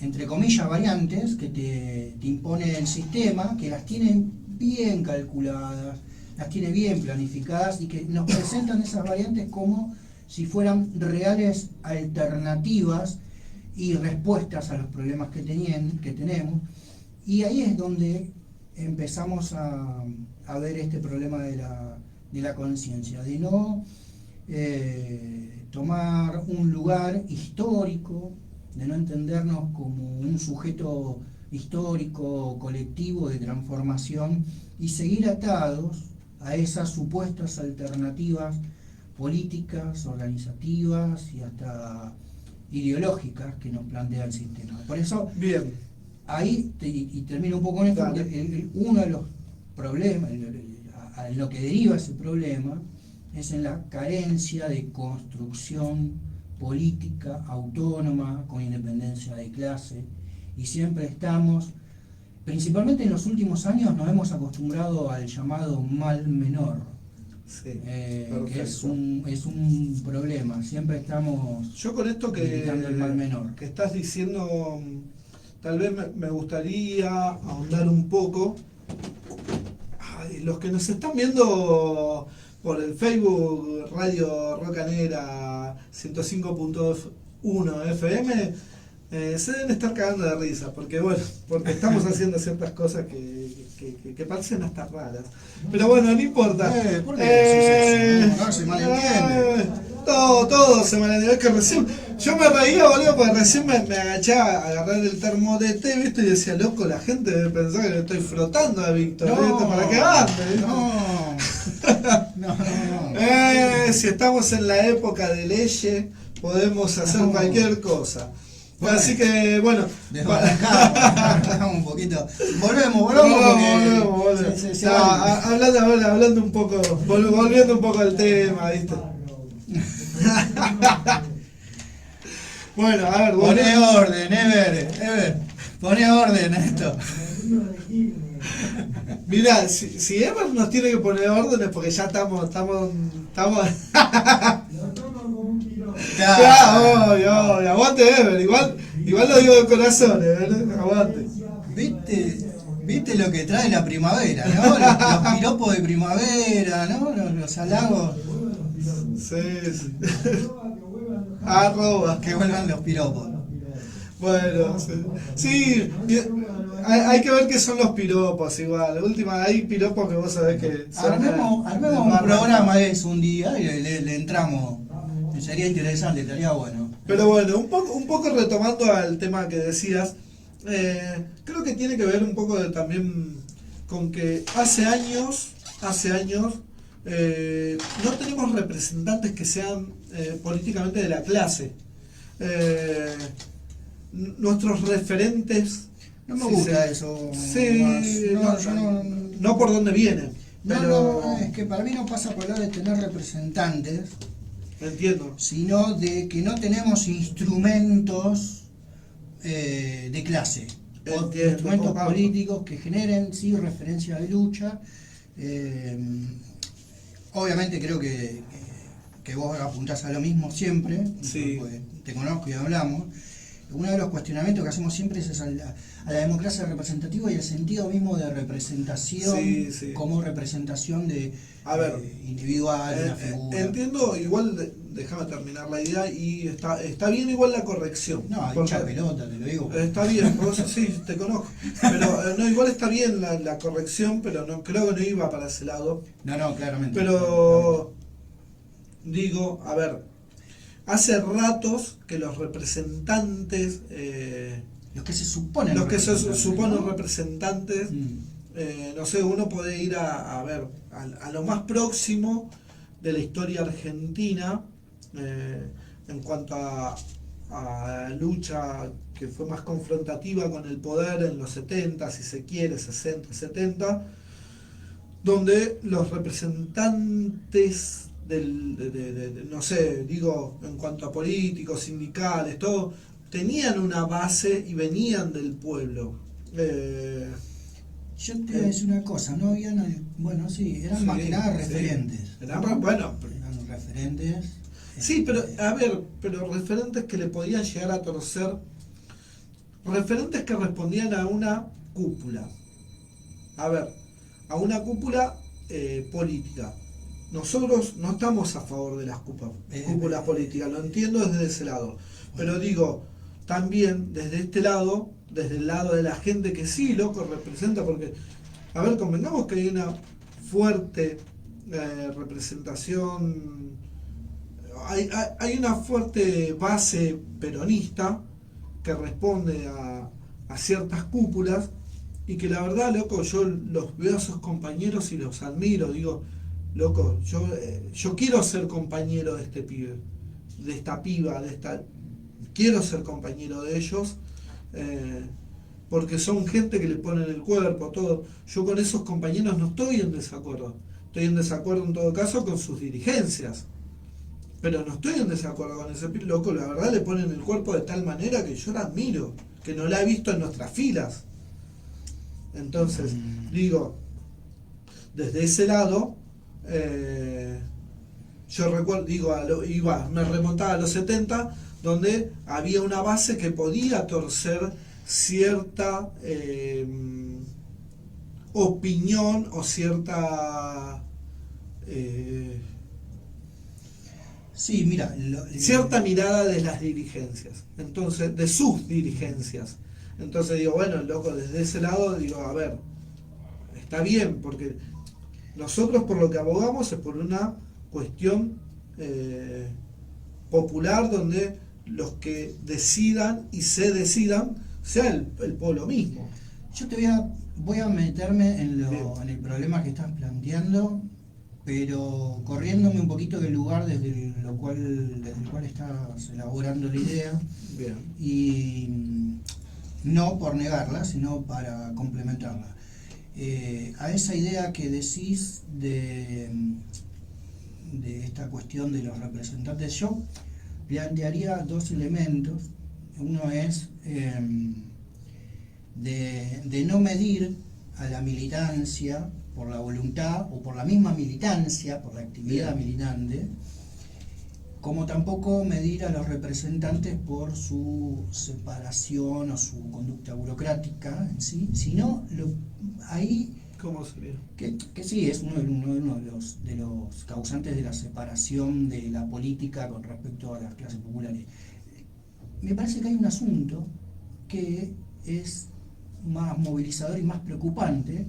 entre comillas variantes, que te impone el sistema, que las tienen bien calculadas, las tiene bien planificadas y que nos presentan esas variantes como si fueran reales alternativas y respuestas a los problemas que tenemos. Y ahí es donde empezamos a ver este problema de la conciencia, de no tomar un lugar histórico, de no entendernos como un sujeto histórico, colectivo de transformación y seguir atados a esas supuestas alternativas políticas, organizativas y hasta ideológicas que nos plantea el sistema. Por eso, Bien. ahí, y termino un poco con esto, uno de los problemas, a lo que deriva ese problema, es en la carencia de construcción política autónoma con independencia de clase, y siempre estamos, principalmente en los últimos años, nos hemos acostumbrado al llamado mal menor, Sí, que es un problema. Siempre estamos yo con esto gritando el mal menor. que estás diciendo, tal vez me gustaría ahondar un poco. Ay, los que nos están viendo por el Facebook Radio Rocanera 105.1 FM, se deben estar cagando de risa, porque estamos haciendo ciertas cosas que parecen hasta raras. Pero bueno, no importa. ¿Por qué decís eso? No, se malentiende. Todo se malentiende. Es que recién, yo me reía, boludo, porque recién me agaché a agarrar el termo de té, ¿viste? Y decía, loco, la gente debe pensar que le estoy frotando a Víctor, ¿viste? Para que ande, No. Si estamos en la época de leyes, podemos hacer cualquier cosa. Bueno, así que, bueno. Desbancamos un poquito. Volvemos porque volvemos. Hablando un poco, volviendo un poco al tema, ¿viste? Bueno, a ver, poné orden, Ever. Poné orden a esto. Mirá, si Ever nos tiene que poner órdenes porque ya estamos. Claro, obvio, aguante Ever, igual lo digo de corazón, aguante. ¿Viste lo que trae la primavera, no? Los piropos de primavera, ¿no? Los halagos. Sí. Arroba. Que vuelvan los piropos. Bueno, sí, hay que ver qué son los piropos igual. La última, hay piropos que vos sabés que son armemos un programa de eso un día y le entramos. Sería interesante, estaría bueno. Pero bueno, un poco retomando al tema que decías, creo que tiene que ver un poco también con que hace años no tenemos representantes que sean políticamente de la clase. Nuestros referentes... No me gusta eso. Sí, no por dónde vienen. No, es que para mí no pasa por hablar de tener representantes. Entiendo. Sino de que no tenemos instrumentos de clase. Instrumentos políticos que generen, sí, referencia de lucha. Obviamente creo que vos apuntás a lo mismo siempre, sí. Te conozco y hablamos. Uno de los cuestionamientos que hacemos siempre es a la democracia representativa y el sentido mismo de representación, sí. Como representación de individual, una figura. Entiendo, igual déjame terminar la idea y está bien igual la corrección. No, hay mucha pelota, te lo digo. Está bien, vos sí, te conozco. Pero no, igual está bien la corrección, pero no creo que no iba para ese lado. No, claramente. Pero digo, a ver, hace ratos que los representantes, los que se suponen representantes, no sé, uno puede ir a ver a lo más próximo de la historia argentina en cuanto a lucha que fue más confrontativa con el poder en los 70, si se quiere, 60, 70, donde los representantes no sé, digo, en cuanto a políticos, sindicales, todo, tenían una base y venían del pueblo. Yo te voy a decir una cosa, no había nadie, bueno, sí, eran más que nada referentes. Eran referentes. Sí, pero, a ver, referentes que le podían llegar a torcer, referentes que respondían a una cúpula. A ver, a una cúpula política. Nosotros no estamos a favor de las cúpulas políticas, lo entiendo desde ese lado. Pero digo, también desde este lado, desde el lado de la gente que sí, loco, representa, porque, a ver, convengamos que hay una fuerte representación, hay una fuerte base peronista que responde a ciertas cúpulas, y que la verdad, loco, yo los veo a esos compañeros y los admiro, digo, loco, yo quiero ser compañero de este pibe, de esta piba, quiero ser compañero de ellos, porque son gente que le ponen el cuerpo, todo. Yo con esos compañeros no estoy en desacuerdo, estoy en desacuerdo en todo caso con sus dirigencias, pero no estoy en desacuerdo con ese pibe, loco, la verdad le ponen el cuerpo de tal manera que yo la admiro, que no la he visto en nuestras filas. Entonces, digo, desde ese lado, yo recuerdo, digo, me remontaba a los 70, donde había una base que podía torcer cierta opinión o cierta sí, mira, cierta mirada de las dirigencias, entonces, de sus dirigencias. Entonces digo, bueno, loco, desde ese lado digo, a ver, está bien, porque nosotros por lo que abogamos es por una cuestión popular, donde los que decidan y se decidan sea el pueblo mismo. Yo voy a meterme en el problema que estás planteando, pero corriéndome un poquito del lugar desde el cual estás elaborando la idea. Bien. Y no por negarla, sino para complementarla. A esa idea que decís de esta cuestión de los representantes, yo plantearía dos elementos. Uno es de no medir a la militancia por la voluntad o por la misma militancia, por la actividad militante, como tampoco medir a los representantes por su separación o su conducta burocrática en sí, sino ahí... ¿Cómo sería? Que sí, es uno de los causantes de la separación de la política con respecto a las clases populares. Me parece que hay un asunto que es más movilizador y más preocupante,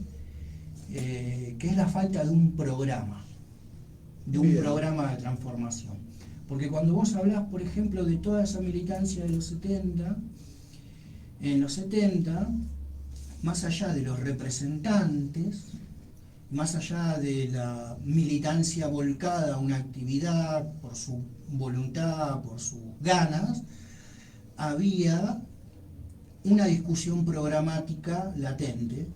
que es la falta de un programa, programa de transformación. Porque cuando vos hablás, por ejemplo, de toda esa militancia de los 70, en los 70, más allá de los representantes, más allá de la militancia volcada a una actividad por su voluntad, por sus ganas, había una discusión programática latente.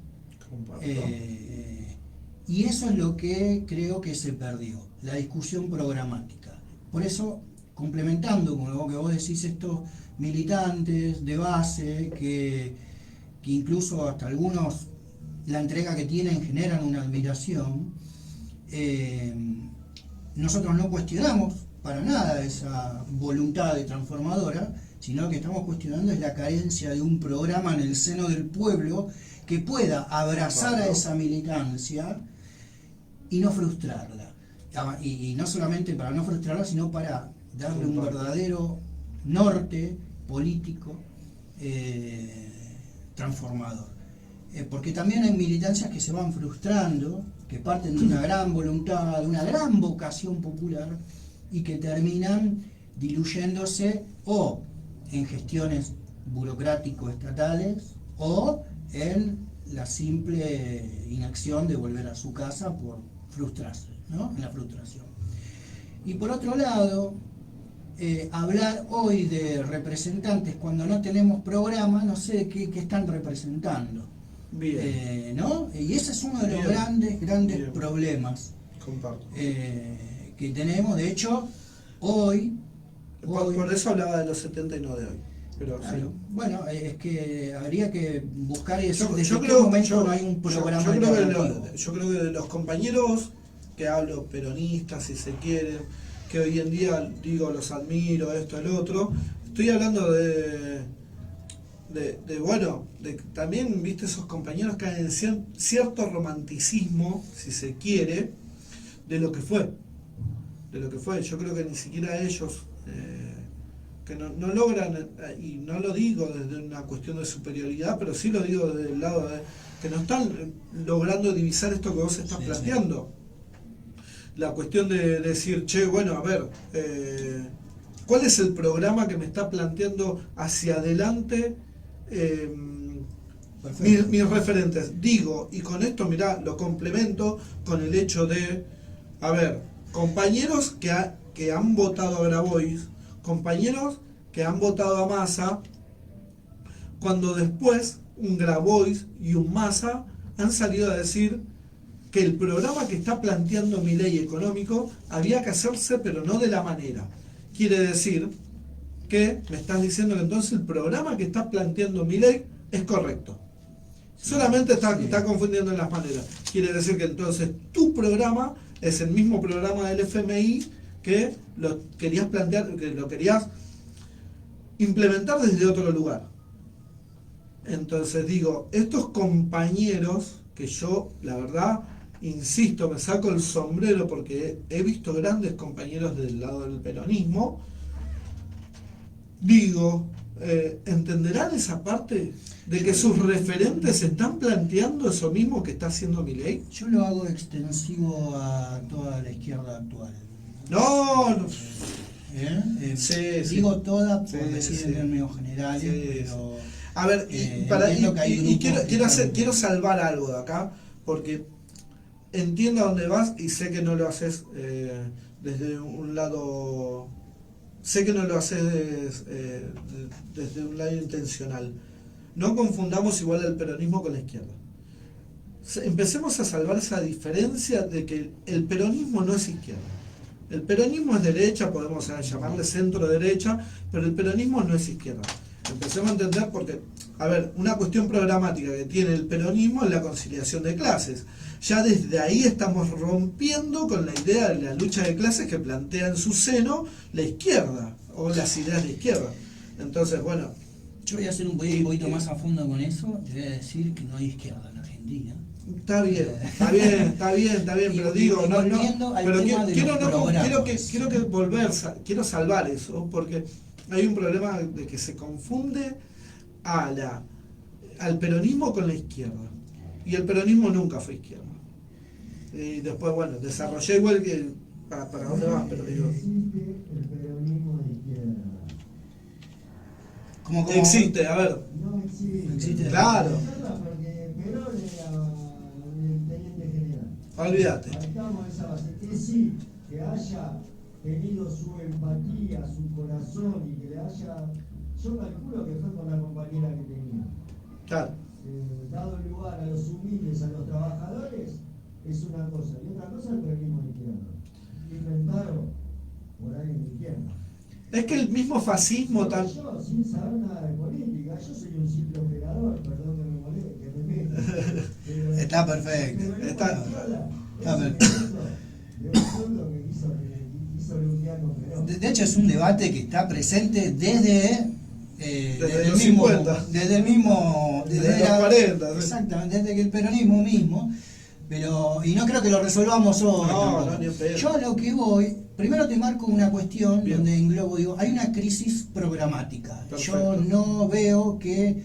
Y eso es lo que creo que se perdió, la discusión programática. Por eso, complementando con lo que vos decís, estos militantes de base, que incluso hasta algunos, la entrega que tienen generan una admiración, nosotros no cuestionamos para nada esa voluntad de transformadora, sino que estamos cuestionando es la carencia de un programa en el seno del pueblo que pueda abrazar a esa militancia y no frustrarla. Y no solamente para no frustrarla, sino para darle un verdadero norte político transformador. Porque también hay militancias que se van frustrando, que parten de una gran voluntad, de una gran vocación popular, y que terminan diluyéndose o en gestiones burocrático-estatales o en la simple inacción de volver a su casa por frustrarse, ¿no? En la frustración. Y por otro lado, hablar hoy de representantes cuando no tenemos programa, no sé qué están representando. Bien. ¿No? Y ese es uno de los grandes Bien. problemas Comparto. que tenemos. De hecho, hoy... Por eso hablaba de los 70 y no de hoy. Pero claro, sí. bueno, es que habría que buscar eso. Yo ¿Desde creo, qué momento no hay un programa alternativo? yo creo que de los compañeros que hablo, peronistas si se quieren, que hoy en día digo los admiro, esto, el otro, estoy hablando de bueno, de también, viste, esos compañeros que hay en cierto romanticismo, si se quiere, de lo que fue. Yo creo que ni siquiera ellos, que no logran, y no lo digo desde una cuestión de superioridad, pero sí lo digo desde el lado de que no están logrando divisar esto que vos estás planteando. La cuestión de decir, che, bueno, a ver, ¿cuál es el programa que me está planteando hacia adelante mis referentes? Digo, y con esto, mirá, lo complemento con el hecho de, a ver, compañeros que han votado a Grabois, compañeros que han votado a Massa, cuando después un Grabois y un Massa han salido a decir que el programa que está planteando Milei económico había que hacerse, pero no de la manera. Quiere decir que me estás diciendo que entonces el programa que está planteando Milei es correcto. Solamente está confundiendo en las maneras. Quiere decir que entonces tu programa es el mismo programa del FMI que lo querías plantear, que lo querías implementar desde otro lugar. Entonces digo, estos compañeros que yo, la verdad, insisto, me saco el sombrero porque he visto grandes compañeros del lado del peronismo, digo, ¿entenderán esa parte de que sus referentes están planteando eso mismo que está haciendo Milei? Yo lo hago extensivo a toda la izquierda actual. No. Digo toda por decir sí. en términos generales, pero... A ver, quiero salvar algo de acá, porque entiendo a dónde vas y sé que no lo haces desde un lado, sé que no lo haces desde un lado intencional. No confundamos igual el peronismo con la izquierda. Empecemos a salvar esa diferencia de que el peronismo no es izquierda. El peronismo es derecha, podemos llamarle centro derecha, pero el peronismo no es izquierda. Empecemos a entender porque, a ver, una cuestión programática que tiene el peronismo es la conciliación de clases. Ya desde ahí estamos rompiendo con la idea de la lucha de clases que plantea en su seno la izquierda, o las ideas de la izquierda. Entonces, bueno... Yo voy a hacer un poquito más a fondo con eso, te voy a decir que no hay izquierda en Argentina. Está bien, pero digo, quiero salvar eso, porque hay un problema de que se confunde al peronismo con la izquierda, y el peronismo nunca fue izquierda. Y después, bueno, desarrollé igual que para dónde vas, pero digo... Existe el peronismo de izquierda. ¿Cómo? Existe, a ver. No existe. Claro. Porque Perón era el teniente general. Olvídate. Partamos de esa base. Que sí, que haya tenido su empatía, su corazón y que le haya... Yo calculo que fue con la compañera que tenía. Claro. Dado lugar a los humildes, a los trabajadores, es una cosa. Y otra cosa es el peronismo de izquierda. Inventado por alguien de izquierda. Es que el mismo fascismo tal... Yo, sin saber nada de política, yo soy un simple operador, perdón que me moleste, que me meta. Está perfecto. Está perfecto. De un pueblo que quiso luchar con Perón. De hecho, es un debate que está presente desde los 50. Desde los 40. Exactamente, desde que el peronismo mismo. Pero, y no creo que lo resolvamos hoy. No, ni en pedo. Yo a lo que voy, primero te marco una cuestión. Bien. Donde englobo, digo, hay una crisis programática. Perfecto. Yo no veo que,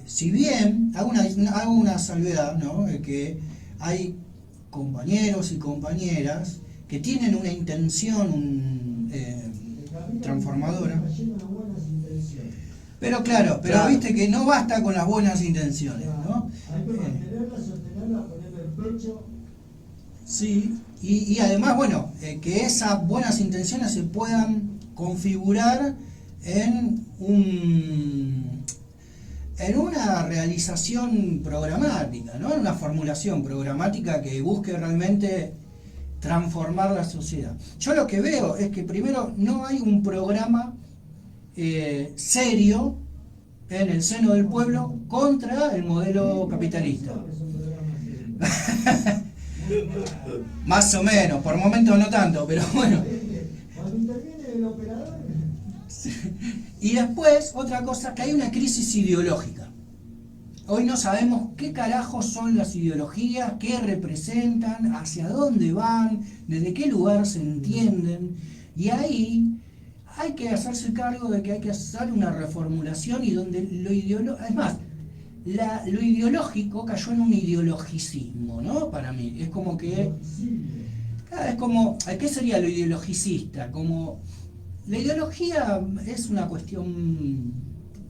si bien, hago una salvedad, ¿no? Que hay compañeros y compañeras que tienen una intención transformadora. Pero claro, viste que no basta con las buenas intenciones, ¿no? Hay que mantenerla, sostenerla, ponerle el pecho. Sí, y además, bueno, que esas buenas intenciones se puedan configurar en una realización programática, ¿no? En una formulación programática que busque realmente transformar la sociedad. Yo lo que veo es que primero no hay un programa serio en el seno del pueblo contra el modelo capitalista. Más o menos, por momentos no tanto, pero bueno. Cuando interviene el operador... Y después, otra cosa, que hay una crisis ideológica. Hoy no sabemos qué carajos son las ideologías, qué representan, hacia dónde van, desde qué lugar se entienden. Y ahí hay que hacerse cargo de que hay que hacer una reformulación y donde lo ideológico... Es más, lo ideológico cayó en un ideologicismo, ¿no? Para mí. Es como que... Es como... ¿Qué sería lo ideologicista? Como... La ideología es una cuestión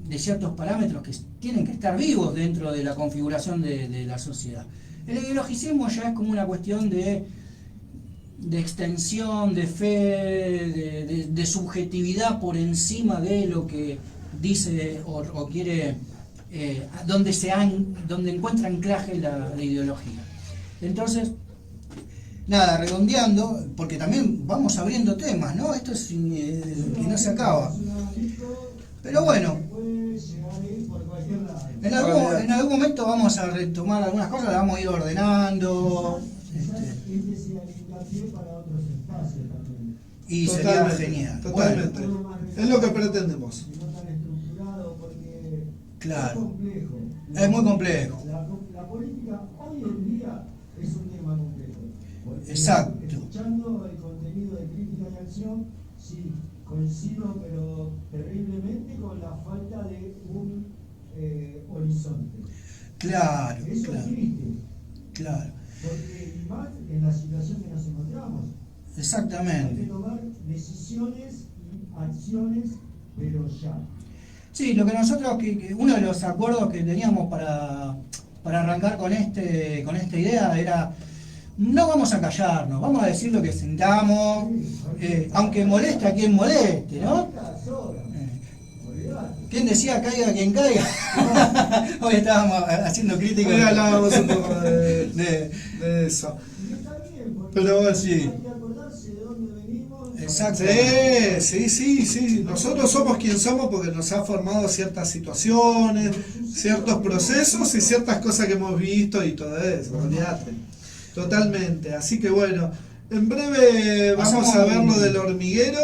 de ciertos parámetros que tienen que estar vivos dentro de la configuración de la sociedad. El ideologicismo ya es como una cuestión de extensión, de fe, de subjetividad por encima de lo que dice o quiere, donde encuentra anclaje la ideología. Entonces, nada, redondeando, porque también vamos abriendo temas, ¿no? Esto es que no se acaba. Pero bueno, en algún momento vamos a retomar algunas cosas, las vamos a ir ordenando. Y sería genial. Totalmente. Bueno, es lo que pretendemos. Claro. Es muy complejo. La política hoy en día es un tema complejo. Exacto. Escuchando el contenido de Crítica y Acción, sí, coincido, pero terriblemente con la falta de un horizonte. Claro, Eso claro. es triste. Claro. Porque y más en la situación que nos encontramos. Hay que Exactamente. tomar decisiones y acciones, pero ya. Sí, lo que nosotros, uno de los acuerdos que teníamos para arrancar con esta idea era, no vamos a callarnos, vamos a decir lo que sintamos, aunque moleste a quien moleste, ¿no? ¿Quién decía caiga quien caiga? Hoy estábamos haciendo críticas. Hoy hablábamos un poco de eso. Pero sí. Hay que acordarse de dónde venimos. Exacto. Sí. Nosotros somos quien somos porque nos ha formado ciertas situaciones, ciertos procesos y ciertas cosas que hemos visto y todo eso, olvídate. Totalmente. Así que bueno, en breve vamos a ver lo del hormiguero.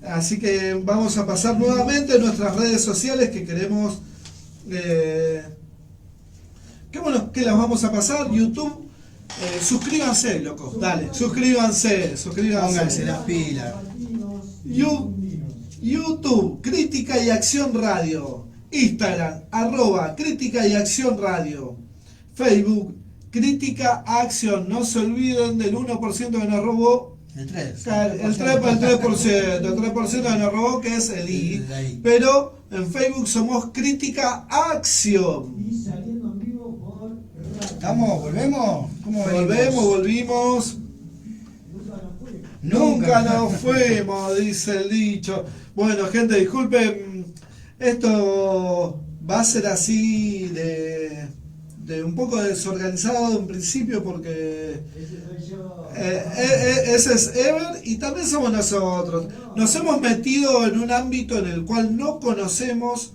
Así que vamos a pasar nuevamente en nuestras redes sociales que queremos... qué bueno que las vamos a pasar. YouTube. Suscríbanse, locos, dale, suscríbanse. Pónganse las pilas. YouTube, Crítica y Acción Radio. Instagram, @Crítica y Acción Radio. Facebook, Crítica Acción. No se olviden del 1% que nos robó. El 3. El 3% que nos robó, que es el I. Pero en Facebook somos Crítica Acción. Y saliendo en vivo por radio. ¿Estamos? ¿Volvemos? ¿Cómo Volvimos. Nunca nos fuimos, dice el dicho. Bueno, gente, disculpen. Esto va a ser así de un poco desorganizado en principio porque ese es Ever y también somos nosotros. Nos hemos metido en un ámbito en el cual no conocemos,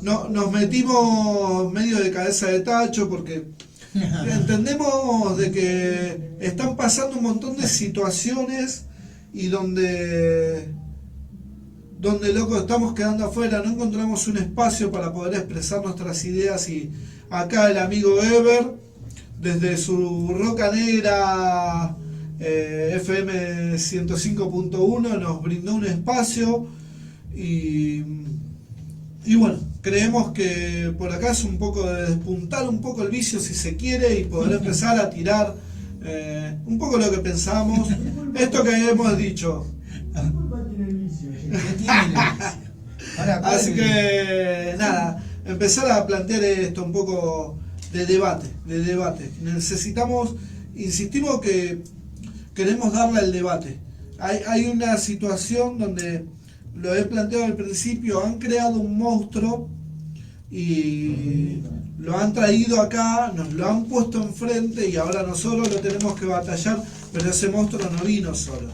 nos metimos medio de cabeza de tacho porque entendemos de que están pasando un montón de situaciones y donde loco estamos quedando afuera, no encontramos un espacio para poder expresar nuestras ideas y acá el amigo Ever, desde su Roca Negra FM 105.1 nos brindó un espacio y bueno, creemos que por acá es un poco de despuntar un poco el vicio si se quiere y poder empezar a tirar un poco lo que pensamos, esto que hemos dicho. Así que nada, empezar a plantear esto un poco de debate. Necesitamos, insistimos que queremos darle al debate. Hay una situación donde, lo he planteado al principio, han creado un monstruo y lo han traído acá, nos lo han puesto enfrente y ahora nosotros lo tenemos que batallar, pero ese monstruo no vino solo.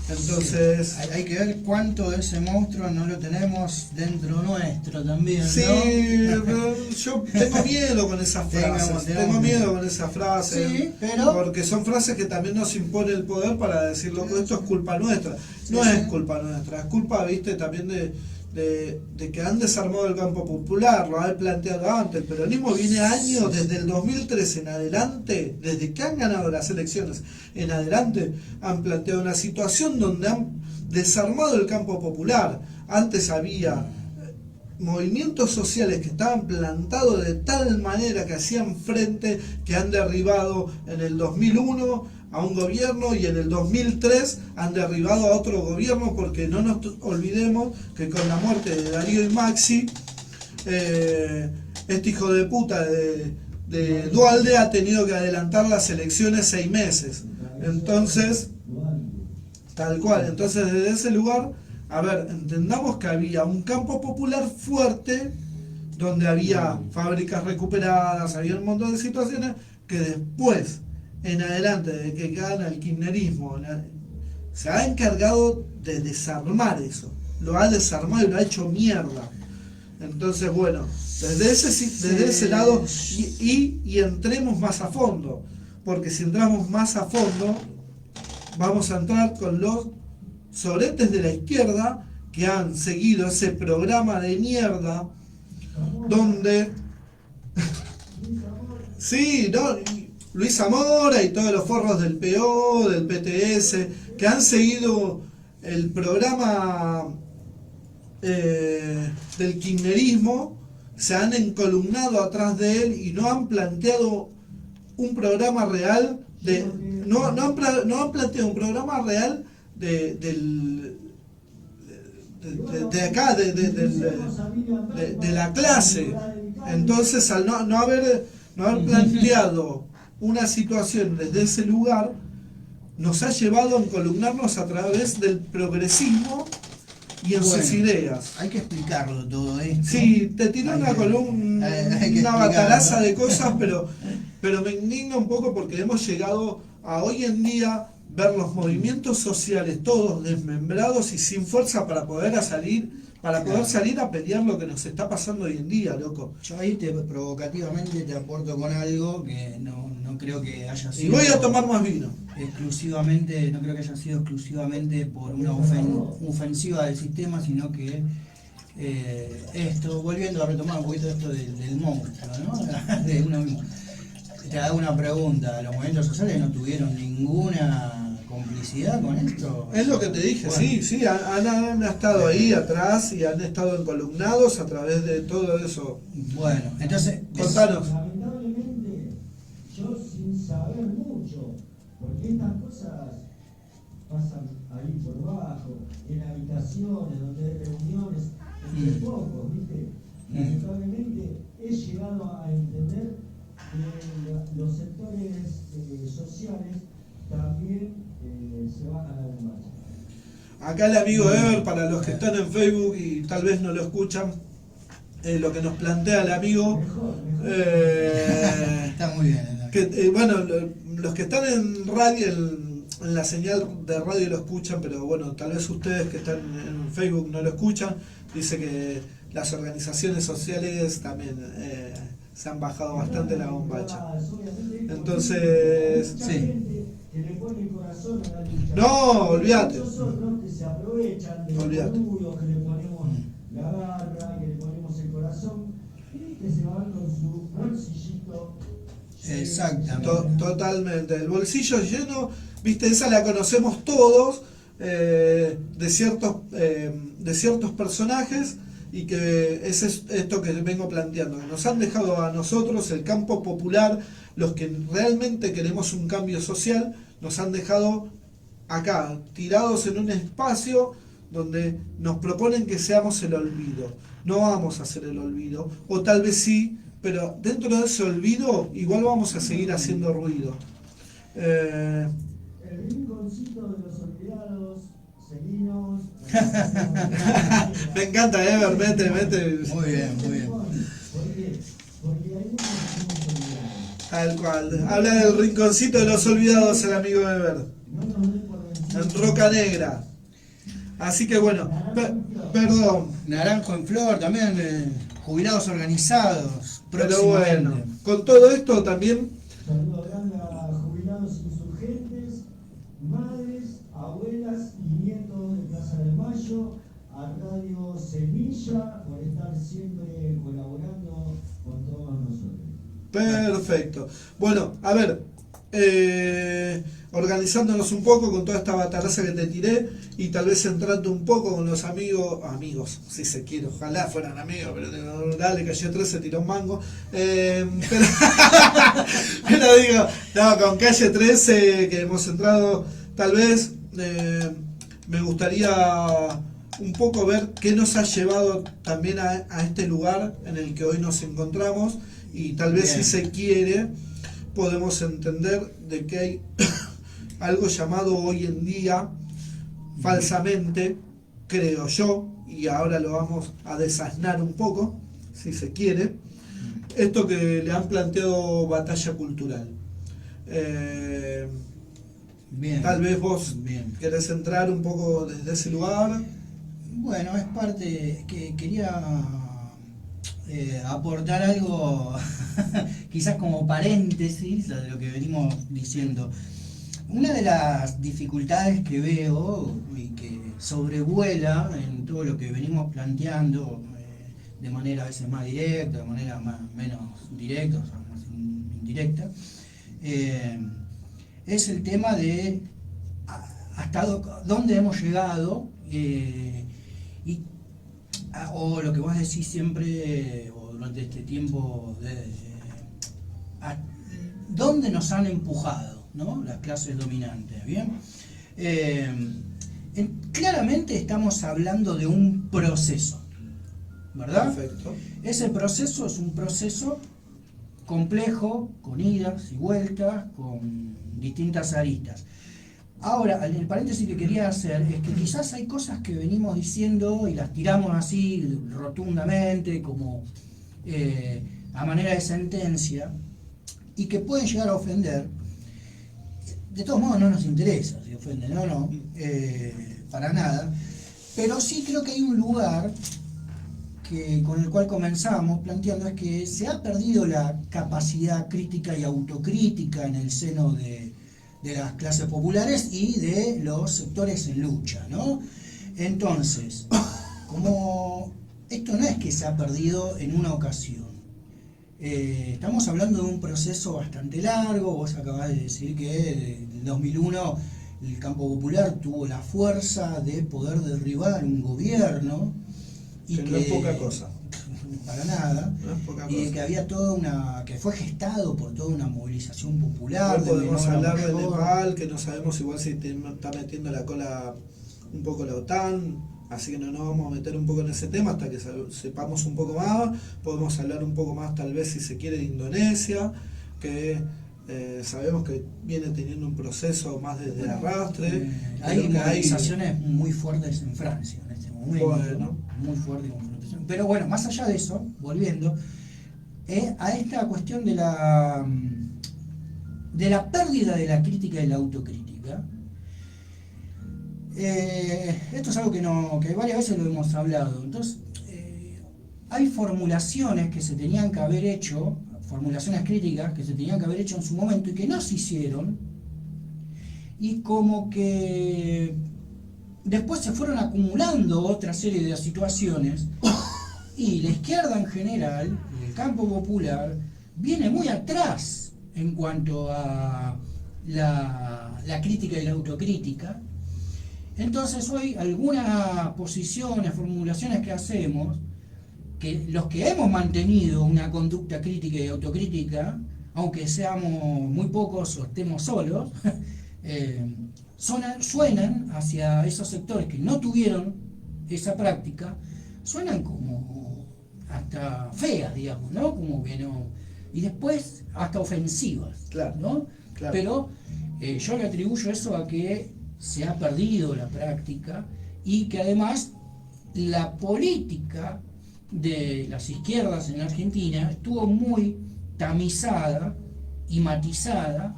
Entonces... Sí. Hay que ver cuánto de ese monstruo no lo tenemos dentro nuestro también, ¿no? Sí, yo tengo miedo con esas frases, tengo miedo con esas frases, sí, pero... porque son frases que también nos impone el poder para decir, loco, esto es culpa nuestra. No sí, es sí. culpa nuestra, es culpa, viste, también de que han desarmado el campo popular, lo han planteado antes. El peronismo viene años, desde el 2013 en adelante, desde que han ganado las elecciones en adelante, han planteado una situación donde han desarmado el campo popular. Antes había movimientos sociales que estaban plantados de tal manera que hacían frente, que han derribado en el 2001 a un gobierno y en el 2003 han derribado a otro gobierno, porque no nos olvidemos que con la muerte de Darío y Maxi, este hijo de puta de Duhalde ha tenido que adelantar las elecciones 6 meses. Entonces, tal cual, entonces desde ese lugar, a ver, entendamos que había un campo popular fuerte, donde había fábricas recuperadas, había un montón de situaciones que después, en adelante, de que gana el kirchnerismo, se ha encargado de desarmar eso, lo ha desarmado y lo ha hecho mierda. Entonces, bueno, desde ese lado, y entremos más a fondo, porque si entramos más a fondo, vamos a entrar con los soretes de la izquierda que han seguido ese programa de mierda donde sí, ¿no? Luis Zamora y todos los forros del PO, del PTS, que han seguido el programa del kirchnerismo, se han encolumnado atrás de él y no han planteado un programa real no han planteado un programa real de acá, de la clase. Entonces, al no haber planteado una situación desde ese lugar, nos ha llevado a encolumnarnos a través del progresismo y en sus ideas. Hay que explicarlo todo esto. Sí, te tiró una batalaza de cosas, pero me indigna un poco porque hemos llegado a hoy en día ver los movimientos sociales todos desmembrados y sin fuerza para poder salir a pelear lo que nos está pasando hoy en día, loco. Yo ahí provocativamente te aporto con algo que no creo que haya sido... Y voy a tomar más vino. Exclusivamente, no creo que haya sido exclusivamente por una ofensiva del sistema, sino que esto, volviendo a retomar un poquito esto del monstruo, ¿no? De uno mismo. Te hago una pregunta, ¿los movimientos sociales no tuvieron ninguna complicidad con esto? Es lo que te dije, bueno. sí, han estado ahí atrás y han estado encolumnados a través de todo eso. Bueno, entonces... Contanos. Lamentablemente, yo sin saber mucho, porque estas cosas pasan ahí por bajo, en habitaciones, donde hay reuniones, entre pocos, ¿viste? Lamentablemente he llegado a entender que los sectores sociales también se bajan a la bombacha. Acá el amigo Ever, para los que están en Facebook y tal vez no lo escuchan, lo que nos plantea el amigo, está muy bien. que, bueno, los que están en radio, en la señal de radio lo escuchan, pero bueno, tal vez ustedes que están en Facebook no lo escuchan. Dice que las organizaciones sociales también se han bajado bastante la bombacha. Entonces, sí. Que le pone el corazón a la lucha. No, olvídate. Muchos otros que se aprovechan de los boludos, que le ponemos la garra, que le ponemos el corazón, y que se van con su bolsillito. Exactamente. Totalmente. El bolsillo lleno, viste, esa la conocemos todos, de ciertos personajes, y que es esto que vengo planteando, que nos han dejado a nosotros, el campo popular, los que realmente queremos un cambio social, nos han dejado acá, tirados en un espacio donde nos proponen que seamos el olvido. No vamos a hacer el olvido, o tal vez sí, pero dentro de ese olvido igual vamos a seguir haciendo ruido. El rinconcito de los olvidados, seguimos. Me encanta, Ever, mete. Muy bien. Porque hay muchos olvidados. Tal cual. Habla del rinconcito de los olvidados el amigo Ever. No nos den por vencidos. en Roca Negra. Así que bueno, perdón. Naranjo en Flor, también jubilados organizados. Pero bueno, Próximamente. con todo esto también, Saludo grande a jubilados insurgentes, madres, abuelas y nietos de Plaza de Mayo, a Radio Semilla por estar siempre colaborando con todos nosotros. perfecto. Bueno, a ver, organizándonos un poco con toda esta bataraza que te tiré y tal vez entrando un poco con los amigos, si se quiere, ojalá fueran amigos, pero dale, Calle 13 se tiró un mango. Pero digo, no, con Calle 13 que hemos entrado, tal vez me gustaría un poco ver qué nos ha llevado también a este lugar en el que hoy nos encontramos y tal vez Bien. si se quiere podemos entender de que hay algo llamado hoy en día falsamente, creo yo, y ahora lo vamos a desasnar un poco, si se quiere, esto que le han planteado batalla cultural. Bien. Tal vez vos Bien. querés entrar un poco desde ese lugar. Bueno, es parte que quería aportar algo, quizás como paréntesis de lo que venimos diciendo. Una de las dificultades que veo y que sobrevuela en todo lo que venimos planteando, de manera a veces más directa, de manera menos directa, o sea, más indirecta, es el tema de hasta dónde hemos llegado, o lo que vos decís siempre, o durante este tiempo, dónde nos han empujado, ¿no? Las clases dominantes, ¿bien? Claramente estamos hablando de un proceso, ¿verdad? Perfecto. Ese proceso es un proceso complejo, con idas y vueltas, con distintas aristas. Ahora, el paréntesis que quería hacer es que quizás hay cosas que venimos diciendo y las tiramos así rotundamente, como a manera de sentencia, y que pueden llegar a ofender. De todos modos no nos interesa si ofenden o no, para nada, pero sí creo que hay un lugar con el cual comenzamos planteando, es que se ha perdido la capacidad crítica y autocrítica en el seno de las clases populares y de los sectores en lucha, ¿no? Entonces, como esto no es que se ha perdido en una ocasión, estamos hablando de un proceso bastante largo. Vos acabás de decir que en 2001 el campo popular tuvo la fuerza de poder derribar un gobierno, y Que no es poca cosa. Para nada, No es poca y cosa. que había que fue gestado por toda una movilización popular. Hoy podemos menor a hablar de mayor. Nepal, que no sabemos igual si está metiendo la cola un poco la OTAN, así que no nos vamos a meter un poco en ese tema hasta que sepamos un poco más. Podemos hablar un poco más tal vez si se quiere de Indonesia, que sabemos que viene teniendo un proceso más desde arrastre. Hay Creo que movilizaciones muy fuertes en Francia en este momento, Bueno. muy fuerte confrontación. Pero bueno, más allá de eso, volviendo a esta cuestión de la pérdida de la crítica y la autocrítica. Esto es algo que varias veces lo hemos hablado. Entonces, hay formulaciones que se tenían que haber hecho, formulaciones críticas que se tenían que haber hecho en su momento y que no se hicieron, y como que después se fueron acumulando otra serie de situaciones, y la izquierda en general, el campo popular, viene muy atrás en cuanto a la crítica y la autocrítica. Entonces hoy algunas posiciones, formulaciones que hacemos, que los que hemos mantenido una conducta crítica y autocrítica, aunque seamos muy pocos o estemos solos, suenan hacia esos sectores que no tuvieron esa práctica, suenan como hasta feas, digamos, ¿no? Como que no, y después hasta ofensivas, Claro, ¿no? claro. Pero yo le atribuyo eso a que se ha perdido la práctica, y que además la política de las izquierdas en Argentina estuvo muy tamizada y matizada,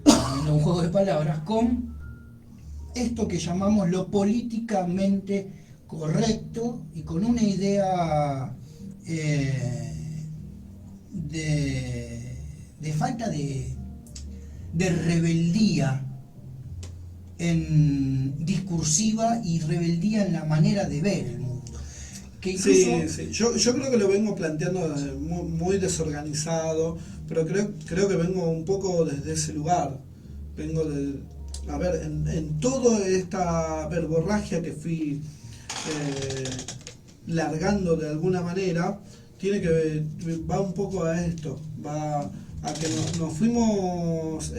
en un juego de palabras, con esto que llamamos lo políticamente correcto y con una idea de falta de rebeldía discursiva y rebeldía en la manera de ver el mundo. Que incluso, sí. Yo creo que lo vengo planteando muy, muy desorganizado, pero creo que vengo un poco desde ese lugar. Vengo a ver, en toda esta verborragia que fui largando de alguna manera, va un poco a esto, va a que nos fuimos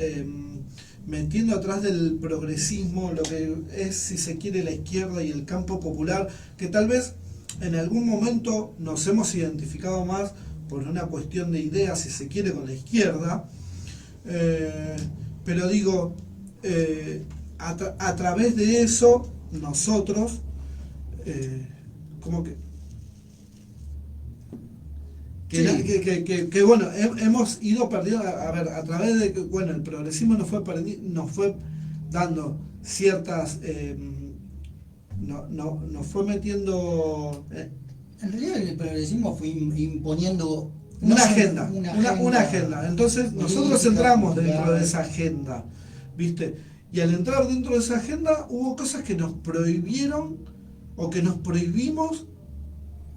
metiendo atrás del progresismo, lo que es, si se quiere, la izquierda y el campo popular, que tal vez en algún momento nos hemos identificado más por una cuestión de ideas, si se quiere, con la izquierda, pero digo, a través de eso nosotros como que bueno, hemos ido perdiendo, a ver, a través de que, bueno, el progresismo nos fue dando ciertas, nos fue metiendo... en realidad el progresismo fue imponiendo una agenda. Entonces nosotros entramos dentro de esa agenda, ¿viste? Y al entrar dentro de esa agenda hubo cosas que nos prohibieron o que nos prohibimos,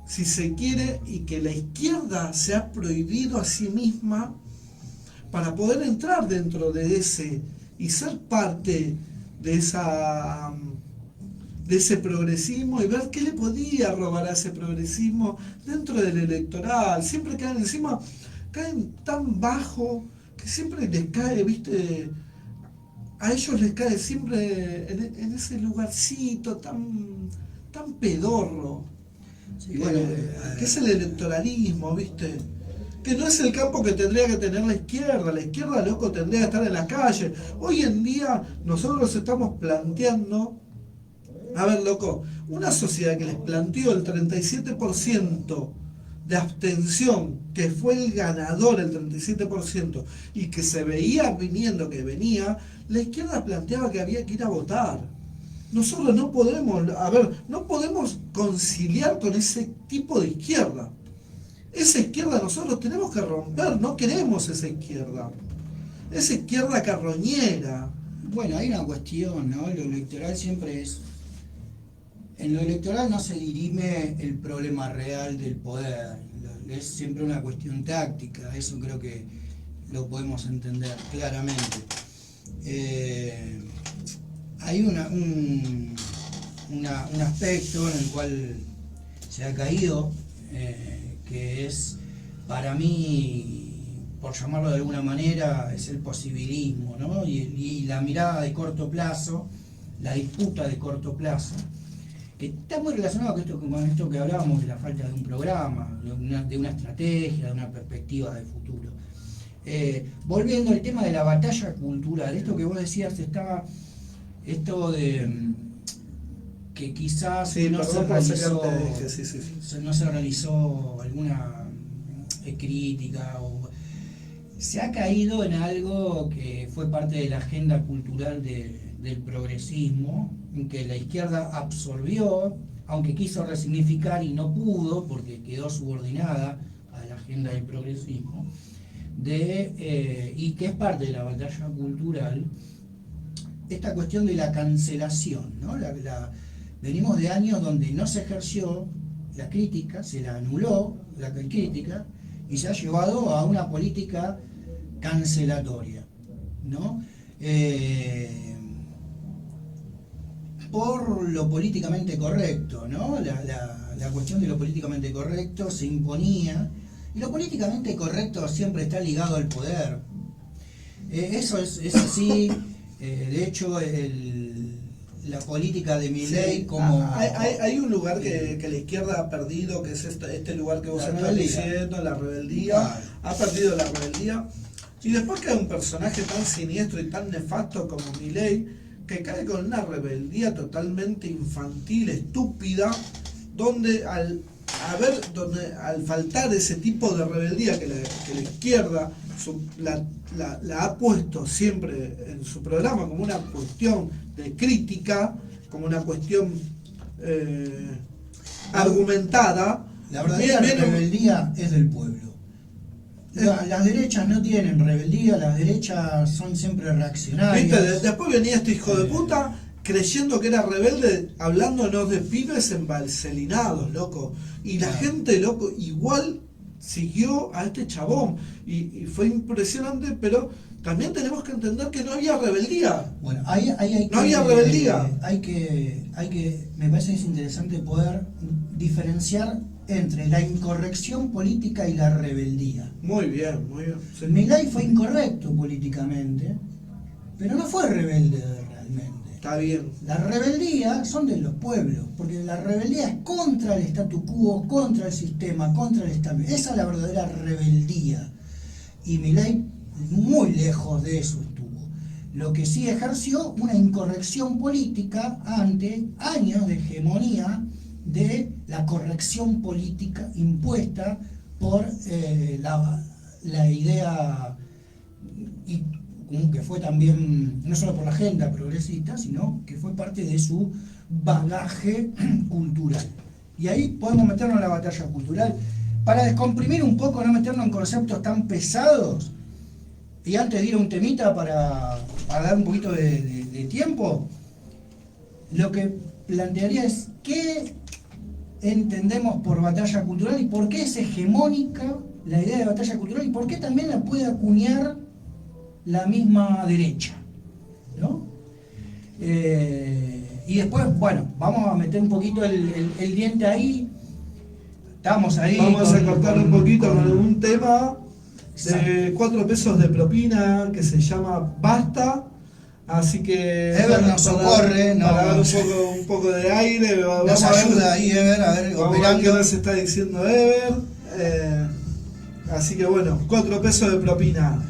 si se quiere, y que la izquierda se ha prohibido a sí misma para poder entrar dentro de ese y ser parte de ese progresismo y ver qué le podía robar a ese progresismo dentro del electoral. Siempre caen tan bajo que siempre les cae, ¿viste? A ellos les cae siempre en ese lugarcito tan pedorro. Sí, bueno, que es el electoralismo, ¿viste? Que no es el campo que tendría que tener la izquierda, loco, tendría que estar en la calle. Hoy en día nosotros estamos planteando, a ver, loco, una sociedad que les planteó el 37% de abstención, que fue el ganador, el 37%, y que se veía viniendo que venía, la izquierda planteaba que había que ir a votar. Nosotros no podemos conciliar con ese tipo de izquierda. Esa izquierda nosotros tenemos que romper, no queremos esa izquierda carroñera. Bueno, hay una cuestión, ¿no? Lo electoral siempre es... En lo electoral no se dirime el problema real del poder, es siempre una cuestión táctica, eso creo que lo podemos entender claramente. Hay un aspecto en el cual se ha caído, que es, para mí, por llamarlo de alguna manera, es el posibilismo, ¿no? Y la mirada de corto plazo, la disputa de corto plazo, que está muy relacionado con esto que hablábamos de la falta de un programa, de una estrategia, de una perspectiva de futuro. Volviendo al tema de la batalla cultural, esto que vos decías, esto de que quizás sí, no se realizó alguna crítica, o se ha caído en algo que fue parte de la agenda cultural del progresismo, en que la izquierda absorbió, aunque quiso resignificar y no pudo porque quedó subordinada a la agenda del progresismo, y que es parte de la batalla cultural, esta cuestión de la cancelación, ¿no? Venimos de años donde no se ejerció la crítica, se la anuló la crítica y se ha llevado a una política cancelatoria, ¿no? Por lo políticamente correcto, ¿no? La cuestión de lo políticamente correcto se imponía, y lo políticamente correcto siempre está ligado al poder. Eso es así. De hecho, la política de Milei, como... Hay un lugar que la izquierda ha perdido, que es este lugar que vos estás diciendo, la rebeldía. Claro. Ha perdido la rebeldía. Y después queda un personaje tan siniestro y tan nefasto como Milei, que cae con una rebeldía totalmente infantil, estúpida, donde al faltar ese tipo de rebeldía que la izquierda la ha puesto siempre en su programa como una cuestión de crítica, como una cuestión argumentada. La verdadera rebeldía es del pueblo. Las derechas no tienen rebeldía, las derechas son siempre reaccionarias. ¿Viste? Después venía este hijo de puta creyendo que era rebelde, hablándonos de pibes embalcelinados, loco. Y la gente, loco, igual siguió a este chabón. Y fue impresionante, pero también tenemos que entender que no había rebeldía. Bueno, ahí hay que, no había rebeldía. Me parece que es interesante poder diferenciar entre la incorrección política y la rebeldía. Muy bien, muy bien. Sí. Milei fue incorrecto políticamente, pero no fue rebelde realmente. Está bien. La rebeldía son de los pueblos, porque la rebeldía es contra el statu quo, contra el sistema, contra el Estado. Esa es la verdadera rebeldía. Y Milei muy lejos de eso estuvo. Lo que sí ejerció una incorrección política ante años de hegemonía de la corrección política impuesta por la idea, y que fue también, no solo por la agenda progresista, sino que fue parte de su bagaje cultural. Y ahí podemos meternos en la batalla cultural. Para descomprimir un poco, no meternos en conceptos tan pesados, y antes de ir a un temita para dar un poquito de tiempo, lo que plantearía es qué entendemos por batalla cultural y por qué es hegemónica la idea de batalla cultural y por qué también la puede acuñar la misma derecha, ¿no? Y después, bueno, vamos a meter un poquito el diente ahí. Estamos ahí. Vamos a cortar un poquito con un tema de 4 pesos de propina que se llama Basta. Así que Ever nos socorre, para dar un poco de aire. Nos ayuda ahí, Ever, a ver, vamos a ver qué nos está diciendo Ever. Así que bueno, 4 pesos de propina.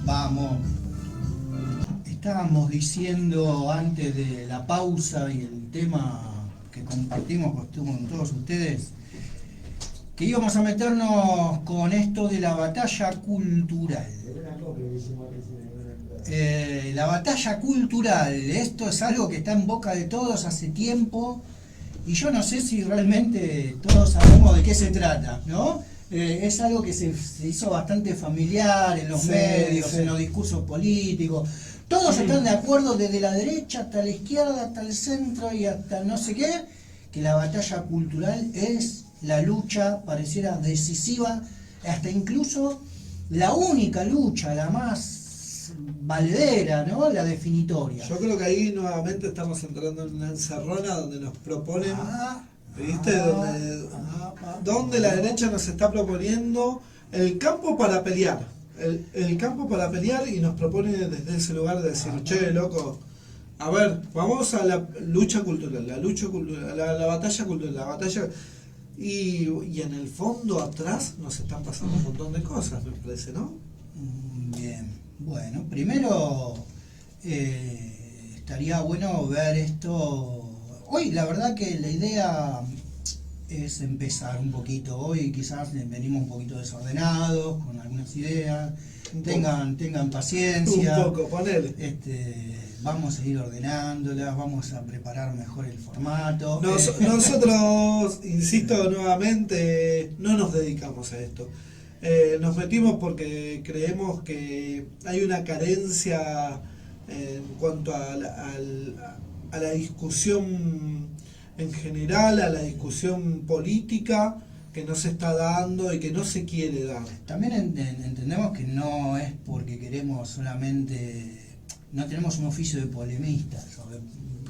Vamos. Estábamos diciendo antes de la pausa y el tema que compartimos con todos ustedes, que íbamos a meternos con esto de la batalla cultural. La batalla cultural, esto es algo que está en boca de todos hace tiempo y yo no sé si realmente todos sabemos de qué se trata, ¿no? Es algo que se hizo bastante familiar en los medios, en los discursos políticos. Todos están de acuerdo desde la derecha hasta la izquierda, hasta el centro y hasta no sé qué, que la batalla cultural es la lucha, pareciera decisiva, hasta incluso la única lucha, la más valedera, ¿no? La definitoria. Yo creo que ahí nuevamente estamos entrando en una encerrona donde nos proponen, ¿viste? Donde la derecha nos está proponiendo el campo para pelear. El campo para pelear y nos propone desde ese lugar de decir, che, loco, a ver, vamos a la lucha cultural, la batalla cultural, la batalla... Y en el fondo atrás nos están pasando un montón de cosas, me parece, ¿no? Bien, bueno, primero estaría bueno ver esto. Hoy la verdad que la idea es empezar un poquito. Hoy quizás venimos un poquito desordenados, con algunas ideas. Tengan paciencia. Un poco, ponele. Vamos a ir ordenándolas, vamos a preparar mejor el formato. Nosotros, insisto nuevamente, no nos dedicamos a esto. Nos metimos porque creemos que hay una carencia en cuanto a la discusión en general, a la discusión política que no se está dando y que no se quiere dar. También entendemos que no es porque queremos solamente... No tenemos un oficio de polemistas,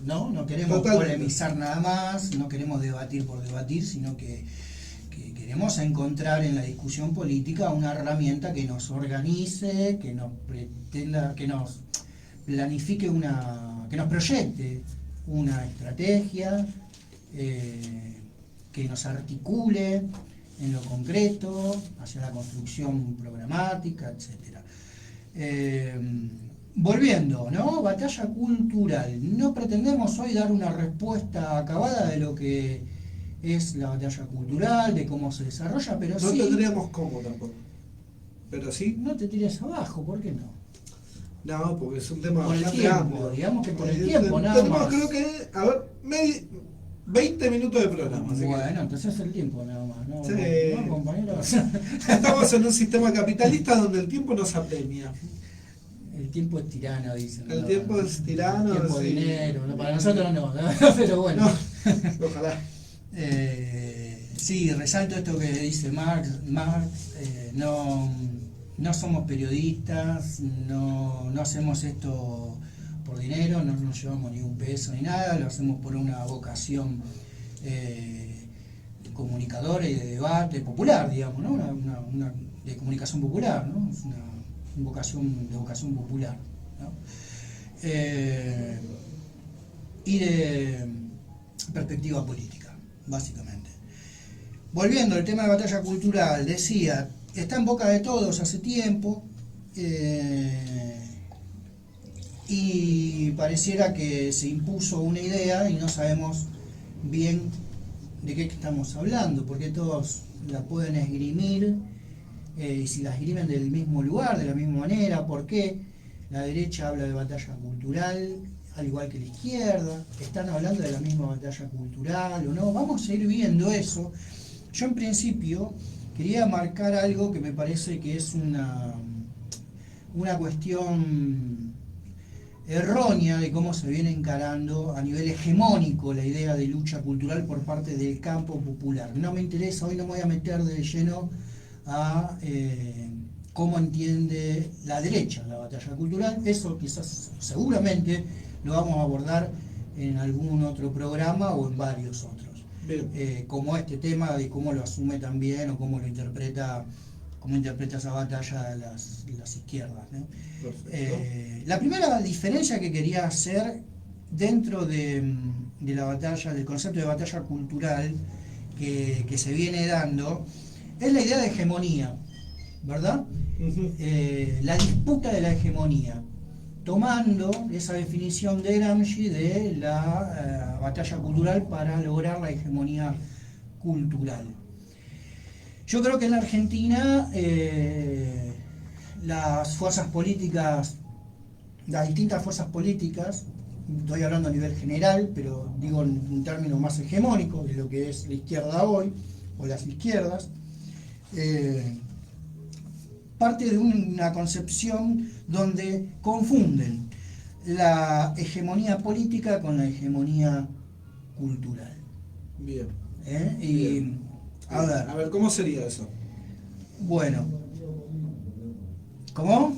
no queremos polemizar nada más, no queremos debatir por debatir, sino que queremos encontrar en la discusión política una herramienta que nos organice, que nos pretenda, que nos planifique que nos proyecte una estrategia, que nos articule en lo concreto, hacia la construcción programática, etcétera. Volviendo, ¿no? Batalla cultural. No pretendemos hoy dar una respuesta acabada de lo que es la batalla cultural, de cómo se desarrolla, pero no sí... tendríamos cómo tampoco. pero sí. No te tires abajo, ¿por qué no? No, porque es un tema Por el bastante tiempo, amplio. digamos que por el tiempo, nada Tenemos, más. creo que, a ver, 20 minutos de programa. Así Bueno, entonces es el tiempo nada más, ¿no? Sí. ¿No, compañeros? estamos en un sistema capitalista donde el tiempo nos apremia. El tiempo es tirano, dicen. El ¿no? tiempo es tirano. El tiempo es sí. dinero, ¿no? Para nosotros no, pero bueno. No, ojalá. Sí, resalto esto que dice Marx, no somos periodistas, no hacemos esto por dinero, no nos llevamos ni un peso ni nada, lo hacemos por una vocación comunicadora y de debate popular, digamos, ¿no? Una de comunicación popular, ¿no? Es una vocación de vocación popular, ¿no? Y de perspectiva política, básicamente. Volviendo al tema de batalla cultural, decía, está en boca de todos hace tiempo, y pareciera que se impuso una idea y no sabemos bien de qué estamos hablando, porque todos la pueden esgrimir, y si la esgrimen del mismo lugar, de la misma manera, ¿por qué? La derecha habla de batalla cultural, al igual que la izquierda, están hablando de la misma batalla cultural o no, vamos a ir viendo eso. Yo en principio quería marcar algo que me parece que es una cuestión errónea de cómo se viene encarando a nivel hegemónico la idea de lucha cultural por parte del campo popular. No me interesa, hoy no me voy a meter de lleno a cómo entiende la derecha la batalla cultural, eso quizás seguramente lo vamos a abordar en algún otro programa o en varios otros. Como este tema de cómo lo asume también o cómo interpreta esa batalla las izquierdas, ¿no? La primera diferencia que quería hacer dentro de la batalla, del concepto de batalla cultural que se viene dando, es la idea de hegemonía, ¿verdad? La disputa de la hegemonía, tomando esa definición de Gramsci de la batalla cultural para lograr la hegemonía cultural. Yo creo que en la Argentina las fuerzas políticas, las distintas fuerzas políticas, estoy hablando a nivel general, pero digo en un término más hegemónico de lo que es la izquierda hoy, o las izquierdas, parte de una concepción donde confunden la hegemonía política con la hegemonía cultural. Bien. Y Bien. A ver, ¿cómo sería eso? Bueno, ¿cómo?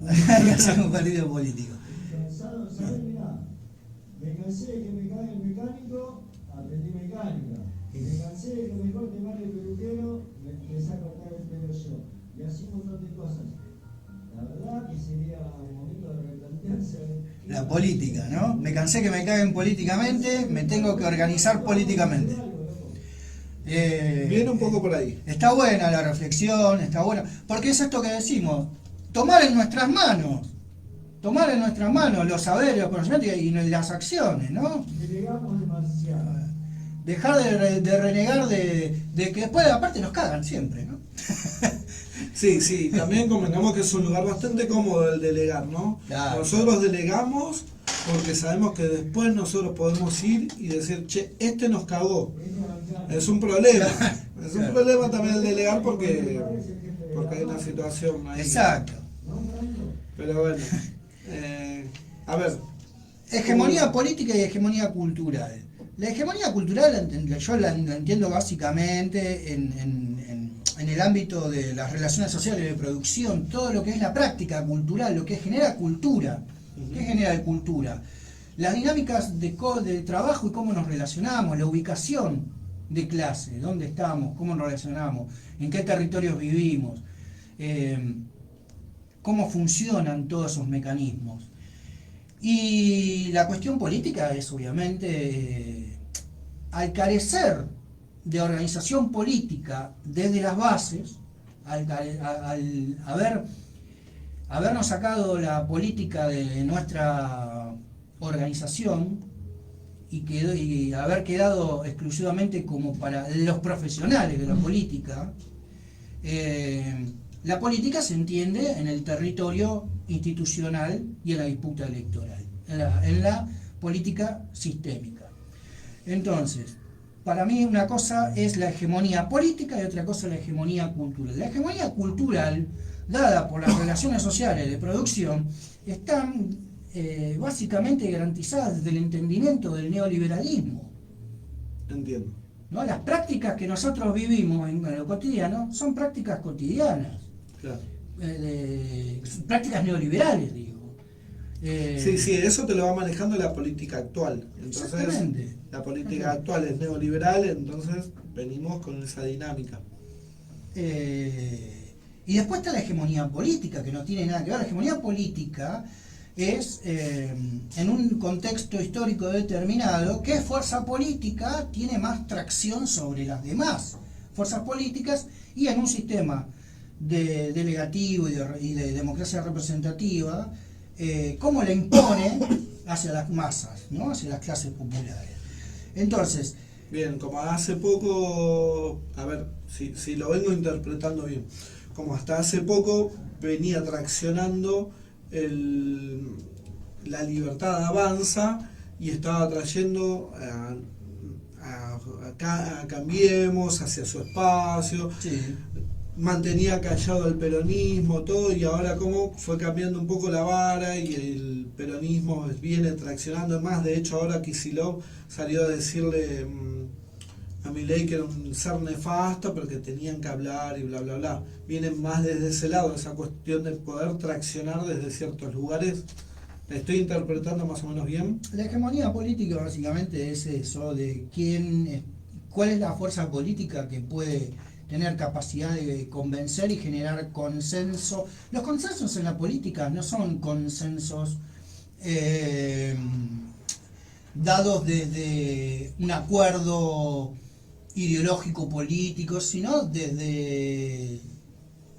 Hay que hacer un partido político. Cansado, ¿sabes? Mirá, me cansé de que me cague el mecánico, aprendí mecánica. Me cansé de que me corte mal el peluquero, me empecé a cortar el pelo yo. Y así un montón de cosas. La verdad que sería el momento de replantearse. La política, ¿no? Me cansé que me caguen políticamente, me tengo que organizar políticamente. Viene un poco por ahí. Está buena la reflexión, está buena. Porque es esto que decimos, tomar en nuestras manos los saberes, los conocimientos y las acciones, ¿no? Delegamos demasiado. Dejar de renegar de que después aparte nos cagan siempre, ¿no? Sí, también convengamos que es un lugar bastante cómodo el delegar, ¿no? Claro. Nosotros delegamos porque sabemos que después nosotros podemos ir y decir, che, este nos cagó. Es un problema. Es un problema también el delegar porque hay una situación ahí. Exacto. Pero bueno, a ver. Hegemonía política y hegemonía cultural. La hegemonía cultural yo la entiendo básicamente en el ámbito de las relaciones sociales de producción, todo lo que es la práctica cultural, lo que genera cultura. ¿Qué genera cultura? Las dinámicas de trabajo y cómo nos relacionamos, la ubicación de clase, dónde estamos, cómo nos relacionamos, en qué territorios vivimos, cómo funcionan todos esos mecanismos. Y la cuestión política es obviamente, al carecer de organización política desde las bases, al habernos sacado la política de nuestra organización y haber quedado exclusivamente como para los profesionales de la política, La política se entiende en el territorio institucional y en la disputa electoral, en la política sistémica. Entonces, para mí una cosa es la hegemonía política y otra cosa es la hegemonía cultural. La hegemonía cultural, dada por las relaciones sociales de producción, están básicamente garantizadas desde el entendimiento del neoliberalismo. Entiendo. ¿No? Las prácticas que nosotros vivimos en lo cotidiano son prácticas cotidianas, Claro. Prácticas neoliberales, digo. Sí, eso te lo va manejando la política actual. Entonces, Exactamente. la política actual es neoliberal, entonces venimos con esa dinámica. Y después está la hegemonía política, que no tiene nada que ver. La hegemonía política es, en un contexto histórico determinado, qué fuerza política tiene más tracción sobre las demás fuerzas políticas, y en un sistema delegativo y de democracia representativa, cómo le impone hacia las masas, ¿no? Hacia las clases populares. Entonces, Bien, como hace poco, a ver, si lo vengo interpretando bien, como hasta hace poco venía traccionando la libertad avanza y estaba trayendo a Cambiemos hacia su espacio, sí, mantenía callado el peronismo, todo, y ahora como fue cambiando un poco la vara y el peronismo viene traccionando más. De hecho, ahora Kicillof salió a decirle a Milei que era un ser nefasto, pero que tenían que hablar y bla bla bla. Vienen más desde ese lado, esa cuestión de poder traccionar desde ciertos lugares. ¿La estoy interpretando más o menos bien? la hegemonía política básicamente es eso, de cuál es la fuerza política que puede tener capacidad de convencer y generar consenso. Los consensos en la política no son consensos dados desde un acuerdo ideológico político, sino desde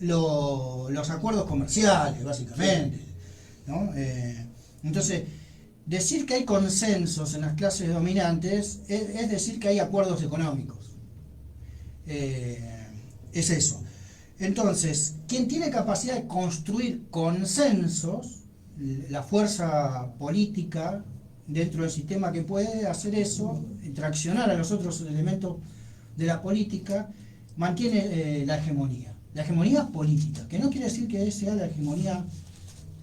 los acuerdos comerciales, básicamente, ¿no? Entonces, decir que hay consensos en las clases dominantes es decir que hay acuerdos económicos. Es eso. Entonces, quien tiene capacidad de construir consensos, la fuerza política dentro del sistema que puede hacer eso, traccionar a los otros elementos de la política, mantiene la hegemonía. La hegemonía política, que no quiere decir que sea la hegemonía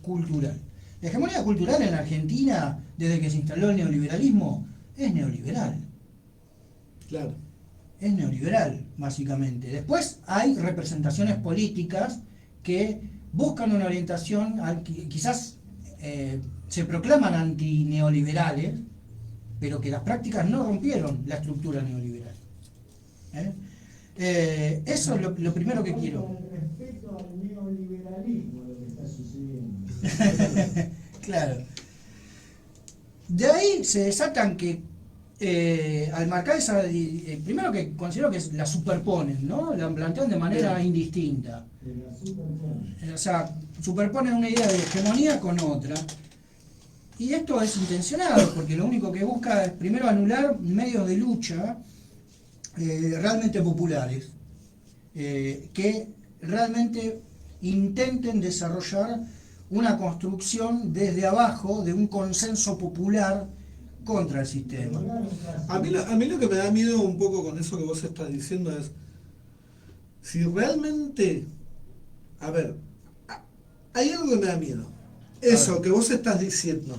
cultural. La hegemonía cultural en la Argentina, desde que se instaló el neoliberalismo, es neoliberal. Claro. Es neoliberal, básicamente. Después hay representaciones políticas que buscan una orientación, quizás se proclaman antineoliberales, pero que las prácticas no rompieron la estructura neoliberal. Eso es lo primero que quiero. Con respecto al neoliberalismo, lo que está sucediendo. Claro. De ahí se desatan que al marcar esa, primero que considero que la superponen, ¿no? La plantean de manera indistinta. O sea, superponen una idea de hegemonía con otra. Y esto es intencionado, porque lo único que busca es primero anular medios de lucha realmente populares, que realmente intenten desarrollar una construcción desde abajo de un consenso popular contra el sistema. A mí lo que me da miedo un poco con eso que vos estás diciendo es, si realmente, a ver, hay algo que me da miedo. Eso que vos estás diciendo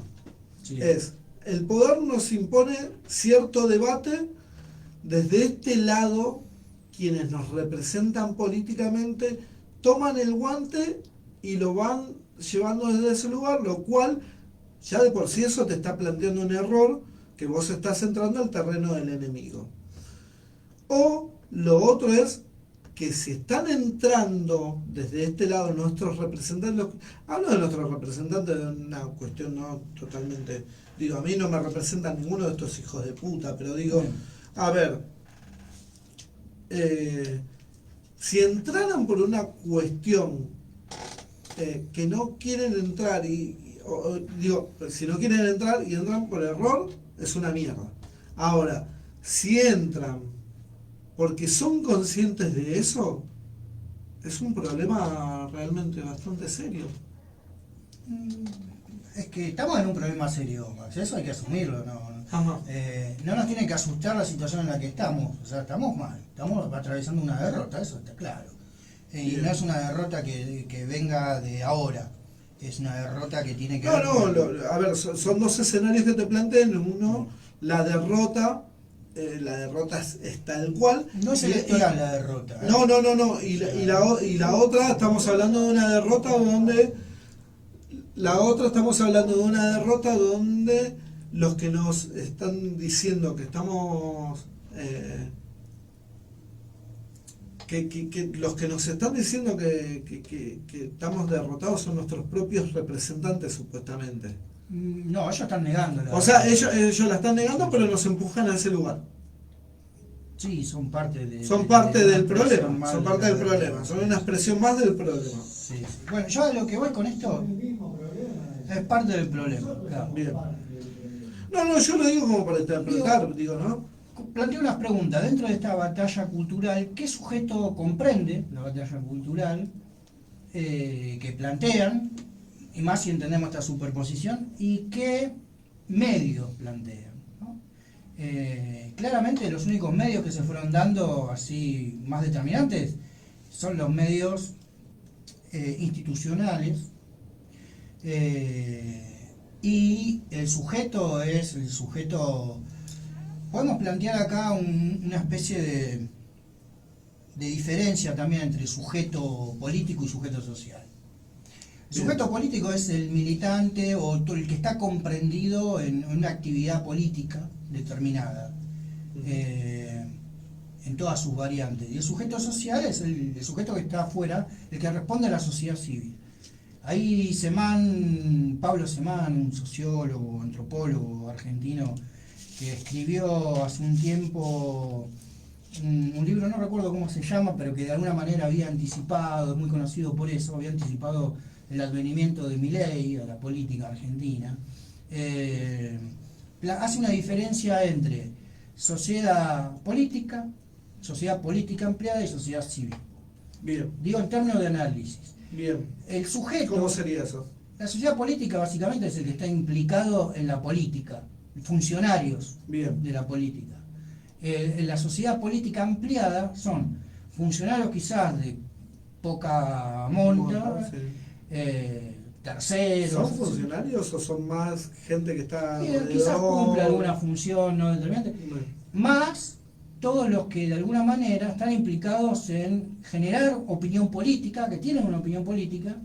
Sí. es, el poder nos impone cierto debate desde este lado, quienes nos representan políticamente toman el guante y lo van llevando desde ese lugar, lo cual ya de por sí eso te está planteando un error, que vos estás entrando al terreno del enemigo. O lo otro es que si están entrando desde este lado nuestros representantes, hablo de nuestros representantes de una cuestión no totalmente, digo, a mí no me representa ninguno de estos hijos de puta, pero digo, a ver, si entraran por una cuestión que no quieren entrar digo, si no quieren entrar y entran por error, es una mierda. Ahora, si entran porque son conscientes de eso, es un problema realmente bastante serio. Es que estamos en un problema serio, Max, eso hay que asumirlo, Ajá. no nos tiene que asustar la situación en la que estamos, o sea, estamos mal, estamos atravesando una derrota, eso está claro. Y Bien. no es una derrota que venga de ahora, es una derrota que tiene que No, ver no, con... a ver, son dos escenarios que te planteen. Uno, la derrota es tal cual. No es Y- electoral y- la derrota. no. Y la otra, estamos hablando de una derrota donde. La otra, estamos hablando de una derrota donde los que nos están diciendo que estamos. Que los que nos están diciendo que estamos derrotados son nuestros propios representantes, supuestamente. No, ellos están negando la O sea, derrota. ellos la están negando, pero nos empujan a ese lugar. Sí, son parte de... Son parte de una del expresión problema, más son de parte la del derrota. problema, son una expresión más del problema. Sí, sí. Bueno, yo a lo que voy con esto El mismo problema. es parte del problema. Nosotros Claro. somos Bien. parte del problema. No, yo lo digo como para interpretar, digo, ¿no? Planteo unas preguntas. Dentro de esta batalla cultural, ¿qué sujeto comprende la batalla cultural que plantean, y más si entendemos esta superposición, y qué medios plantean? ¿No? Claramente los únicos medios que se fueron dando así más determinantes son los medios institucionales, y el sujeto es el sujeto. Podemos plantear acá una especie de diferencia también entre sujeto político y sujeto social. El sujeto político es el militante o el que está comprendido en una actividad política determinada, en todas sus variantes. Y el sujeto social es el sujeto que está afuera, el que responde a la sociedad civil. Ahí Pablo Semán, un sociólogo, antropólogo argentino, que escribió hace un tiempo un libro, no recuerdo cómo se llama, pero que de alguna manera había anticipado, es muy conocido por eso, había anticipado el advenimiento de Milei a la política argentina. Hace una diferencia entre sociedad política ampliada y sociedad civil. Bien, Digo en términos de análisis. bien. El sujeto... ¿Cómo sería eso? La sociedad política básicamente es el que está implicado en la política, funcionarios Bien. de la política. En la sociedad política ampliada son funcionarios quizás de poca monta, Sí. terceros. ¿Son funcionarios o son más gente que está Quizás alrededor? cumple alguna función no determinante. Bueno, Más todos los que de alguna manera están implicados en generar opinión política, que tienen una opinión política,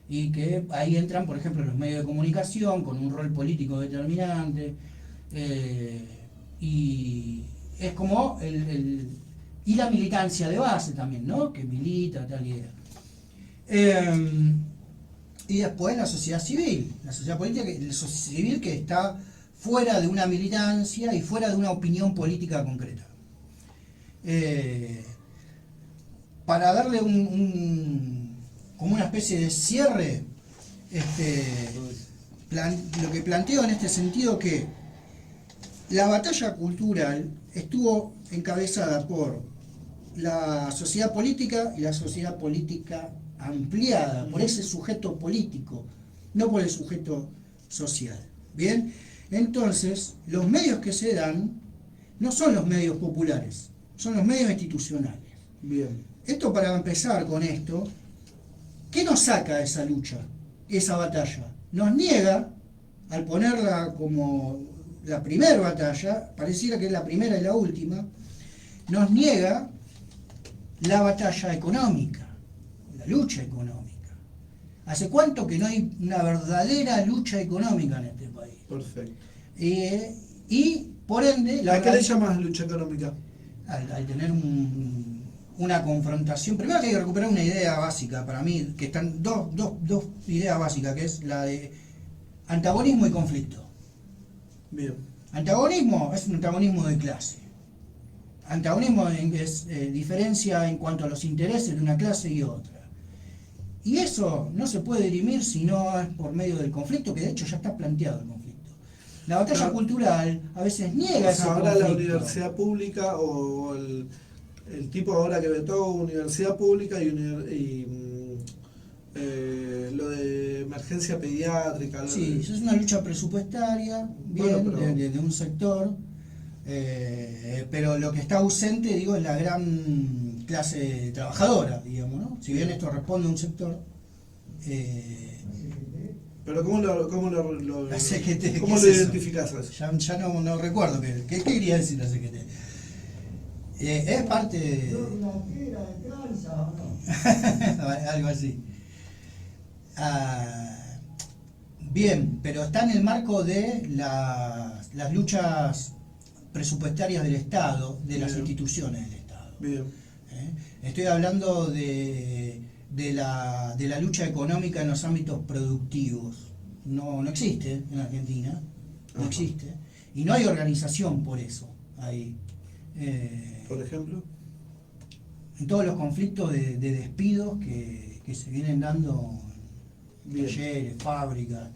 y que ahí entran, por ejemplo, los medios de comunicación con un rol político determinante, y es como y la militancia de base también, ¿no? Que milita tal idea. Y después la sociedad civil, la sociedad política, la sociedad civil que está fuera de una militancia y fuera de una opinión política concreta. Para darle como una especie de cierre, lo que planteo en este sentido que la batalla cultural estuvo encabezada por la sociedad política y la sociedad política ampliada, por ese sujeto político, no por el sujeto social. Bien, entonces los medios que se dan no son los medios populares, son los medios institucionales. bien. Esto para empezar con esto, ¿qué nos saca de esa lucha, esa batalla? Nos niega, al ponerla como la primera batalla, pareciera que es la primera y la última, nos niega la batalla económica, la lucha económica. ¿Hace cuánto que no hay una verdadera lucha económica en este país? Perfecto. Y por ende... ¿A qué le llamas lucha económica? Al tener una confrontación, primero que hay que recuperar una idea básica para mí, que están dos ideas básicas, que es la de antagonismo y conflicto. Bien. Antagonismo es un antagonismo de clase. Antagonismo es diferencia en cuanto a los intereses de una clase y otra. Y eso no se puede dirimir si no es por medio del conflicto, que de hecho ya está planteado el conflicto. La batalla cultural a veces niega ese Ahora conflicto. la universidad pública el tipo ahora que vetó universidad pública lo de emergencia pediátrica. Sí, eso es una lucha presupuestaria, bien, Bueno, pero- de un sector, pero lo que está ausente, digo, es la gran clase trabajadora, digamos, ¿no? Si bien esto responde a un sector, Pero ¿cómo la CGT, ¿cómo ¿qué lo es eso? identificás a eso? ya no recuerdo qué quería decir la CGT. Es parte de... ¿Blanquera de tranza o no? algo así. Ah, bien, pero está en el marco de las luchas presupuestarias del Estado, de las Bien. instituciones del Estado. Bien. Estoy hablando de la lucha económica en los ámbitos productivos. No existe en Argentina, no Ajá. existe. Y no hay organización por eso ahí. Por ejemplo. En todos los conflictos de despidos que se vienen dando en Bien. talleres, fábricas,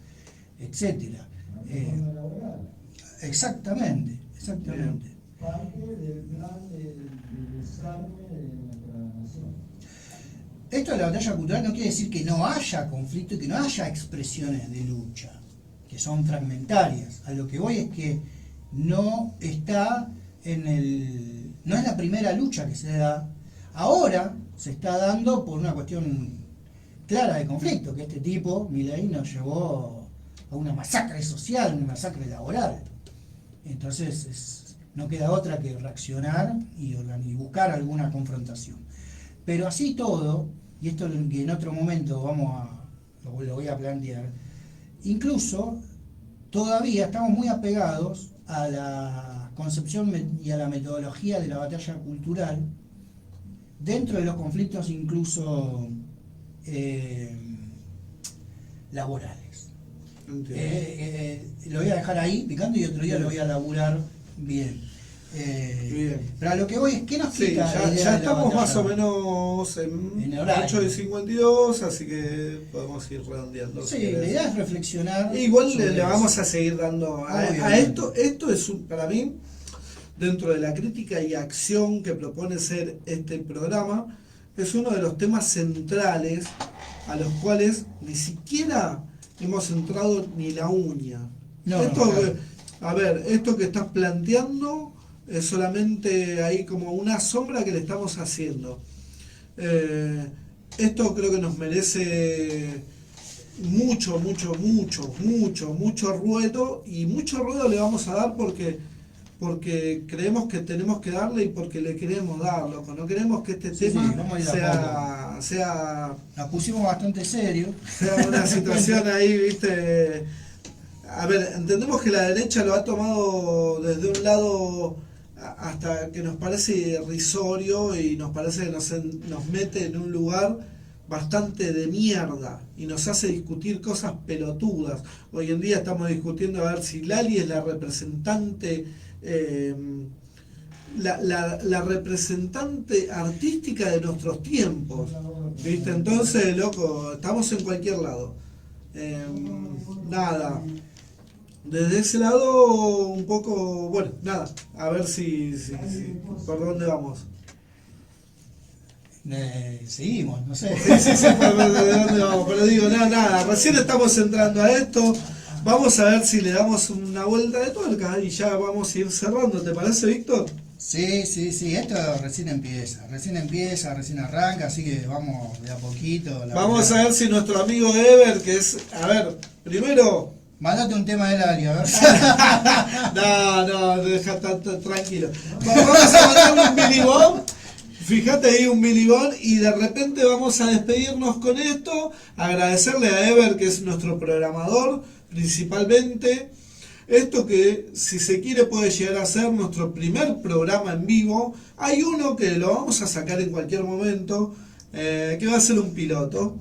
etcétera. Reforma laboral. Exactamente. Parte del plan del desarme de nuestra nación. Esto de la batalla cultural no quiere decir que no haya conflicto y que no haya expresiones de lucha, que son fragmentarias. A lo que voy es que no está no es la primera lucha que se da. Ahora se está dando por una cuestión clara de conflicto, que este tipo, Milei, nos llevó a una masacre social, una masacre laboral. Entonces no queda otra que reaccionar y buscar alguna confrontación. Pero así todo, y esto es lo que en otro momento lo voy a plantear, incluso todavía estamos muy apegados a la concepción y a la metodología de la batalla cultural dentro de los conflictos incluso laborales. Lo voy a dejar ahí picando y otro día lo voy a laburar bien. Bien. Pero a lo que voy es, ¿qué nos Sí, explica la idea ya de la estamos más batalla? o menos en En horario. 8:52, así que podemos ir redondeando. Sí, si la querés. idea es reflexionar. Igual sobre le eso. vamos a seguir dando a Obviamente. esto es para mí, dentro de la crítica y acción que propone ser este programa, es uno de los temas centrales a los cuales ni siquiera hemos entrado ni la uña. No, esto, no, claro. A ver, esto que estás planteando es solamente ahí como una sombra que le estamos haciendo. Esto creo que nos merece mucho ruedo, y mucho ruedo le vamos a dar porque creemos que tenemos que darle y porque le queremos dar, loco. No queremos que este Sí, tema sí, vamos a ir a sea Nos pusimos bastante serio. una situación ahí, viste. A ver, entendemos que la derecha lo ha tomado desde un lado hasta que nos parece irrisorio y nos parece que nos mete en un lugar bastante de mierda y nos hace discutir cosas pelotudas. Hoy en día estamos discutiendo a ver si Lali es la representante, la representante artística de nuestros tiempos, ¿viste? Entonces, loco, estamos en cualquier lado. Nada. Desde ese lado, un poco, bueno, nada, a ver si por dónde vamos. Seguimos, no sé. Sí, por dónde vamos, pero digo, nada, recién estamos entrando a esto, vamos a ver si le damos una vuelta de tuerca y ya vamos a ir cerrando, ¿te parece, Víctor? Sí, esto recién recién arranca, así que vamos de a poquito. Vamos a ver si nuestro amigo Ever, que es, a ver, primero... Mándate un tema de Lali, a ver. No, deja tranquilo. Vamos a mandar un Billy Bob. Fíjate ahí un Billy Bob y de repente vamos a despedirnos con esto. Agradecerle a Ever, que es nuestro programador, principalmente. Esto que, si se quiere, puede llegar a ser nuestro primer programa en vivo. Hay uno que lo vamos a sacar en cualquier momento, que va a ser un piloto.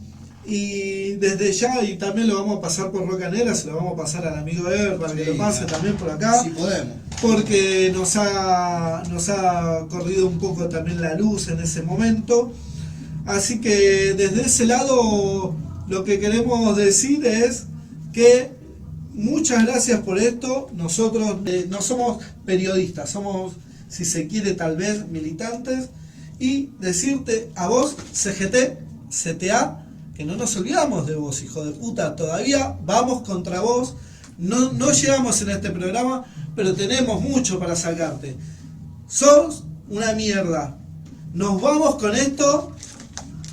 Y desde ya, y también lo vamos a pasar por Rocanera, se lo vamos a pasar al amigo Ever para que Sí, lo pase claro. también por acá. Si podemos. Porque nos ha corrido un poco también la luz en ese momento. Así que desde ese lado lo que queremos decir es que muchas gracias por esto. Nosotros no somos periodistas, somos, si se quiere, tal vez militantes. y decirte a vos, CGT, CTA, que no nos olvidamos de vos, hijo de puta, todavía vamos contra vos, no llegamos en este programa, pero tenemos mucho para sacarte. Sos una mierda. Nos vamos con esto.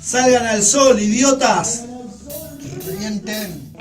Salgan al sol, idiotas. Revienten.